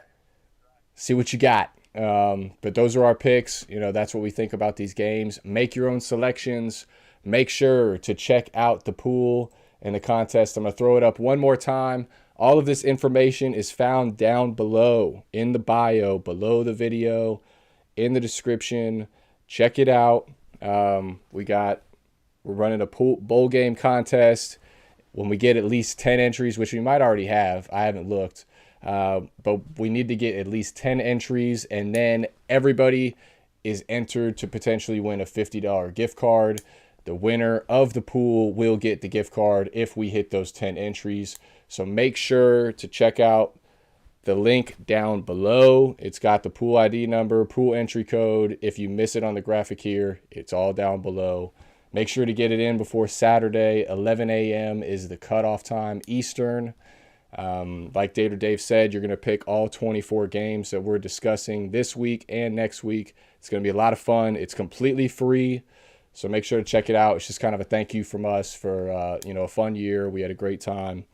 See what you got. But those are our picks. That's what we think about these games. Make your own selections. Make sure to check out the pool and the contest. I'm going to throw it up one more time. All of this information is found down below in the bio, below the video, in the description. Check it out. We're running a bowl game contest. When we get at least 10 entries, which we might already have, I haven't looked, but we need to get at least 10 entries, and then everybody is entered to potentially win a $50 gift card. The winner of the pool will get the gift card if we hit those 10 entries. So make sure to check out the link down below. It's got the pool ID number, pool entry code. If you miss it on the graphic here, it's all down below. Make sure to get it in before Saturday. 11 a.m. is the cutoff time Eastern. Like Gator Dave said, you're going to pick all 24 games that we're discussing this week and next week. It's going to be a lot of fun. It's completely free. So make sure to check it out. It's just kind of a thank you from us for a fun year. We had a great time.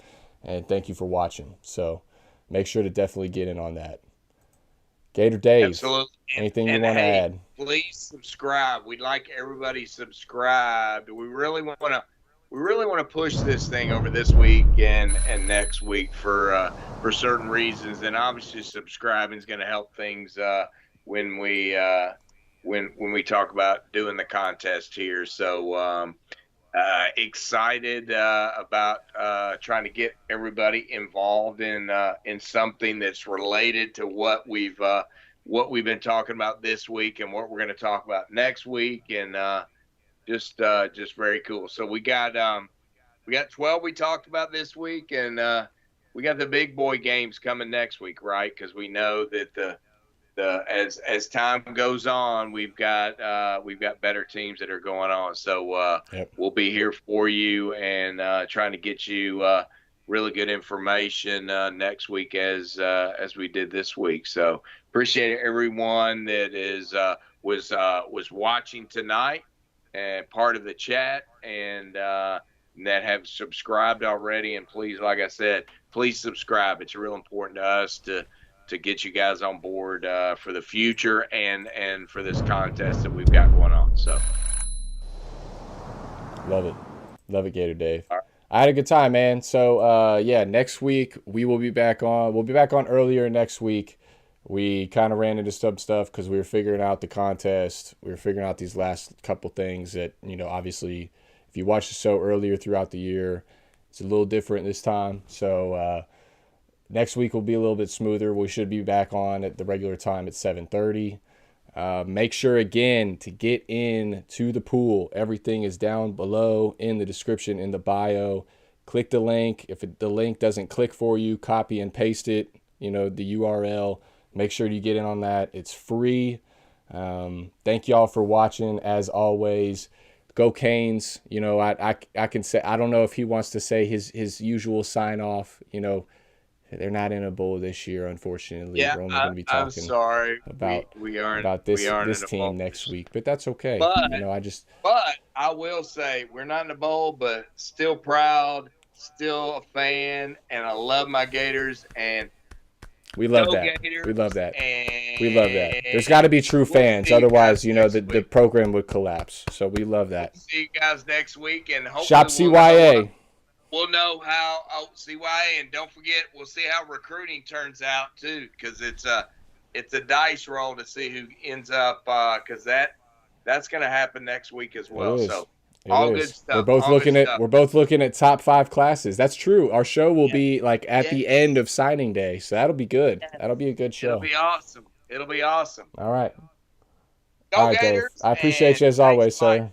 And thank you for watching. So make sure to definitely get in on that. Gator Dave,
absolutely.
Anything you want to add?
Please subscribe. We'd like everybody subscribed. We really want to push this thing over this week and next week for certain reasons. And obviously, subscribing is going to help things when we talk about doing the contest here. So. Excited about trying to get everybody involved in something that's related to what we've been talking about this week and what we're going to talk about next week, and just very cool. So we got 12 we talked about this week, and we got the big boy games coming next week, right? Because we know that as time goes on, we've got better teams that are going on. So We'll be here for you and trying to get you really good information next week as we did this week. So appreciate everyone that was watching tonight and part of the chat and that have subscribed already. And please, like I said, please subscribe. It's real important to us to get you guys on board for the future and for this contest that we've got going on. So
love it, Gator Dave.
All right.
I had a good time, man. So next week we'll be back on earlier next week. we kind of ran into some stuff because we were figuring out the contest. We were figuring out these last couple things that, obviously, if you watch the show earlier throughout the year, it's a little different this time. So next week will be a little bit smoother. We should be back on at the regular time at 7:30. Make sure, again, to get in to the pool. Everything is down below in the description, in the bio. Click the link. If the link doesn't click for you, copy and paste it, the URL. Make sure you get in on that. It's free. Thank y'all for watching, as always. Go Canes. I can say, I don't know if he wants to say his usual sign off. They're not in a bowl this year, unfortunately.
Yeah,
we're only going to be talking
I'm sorry.
about
we aren't
about this
we aren't
this
in a
team
bowl.
next week, but that's okay.
But but I will say we're not in a bowl, but still proud, still a fan, and I love my Gators, and
we love
go
that.
Gators,
We love that.
and
We love that. There's got to be true fans,
see you
otherwise,
guys next
the
week.
program would collapse. So we love that.
See you guys next week, and hopefully
Shop CYA.
We'll know how CYA, and don't forget, we'll see how recruiting turns out too, because it's a dice roll to see who ends up, because that's going to happen next week as well. So all good stuff.
We're both looking at top 5 classes. That's true. Our show will be like at the end of signing day, so that'll be good. That'll be a good show.
It'll be awesome.
All right.
Go
All right,
Gators,
Dave. I appreciate you as always, sir.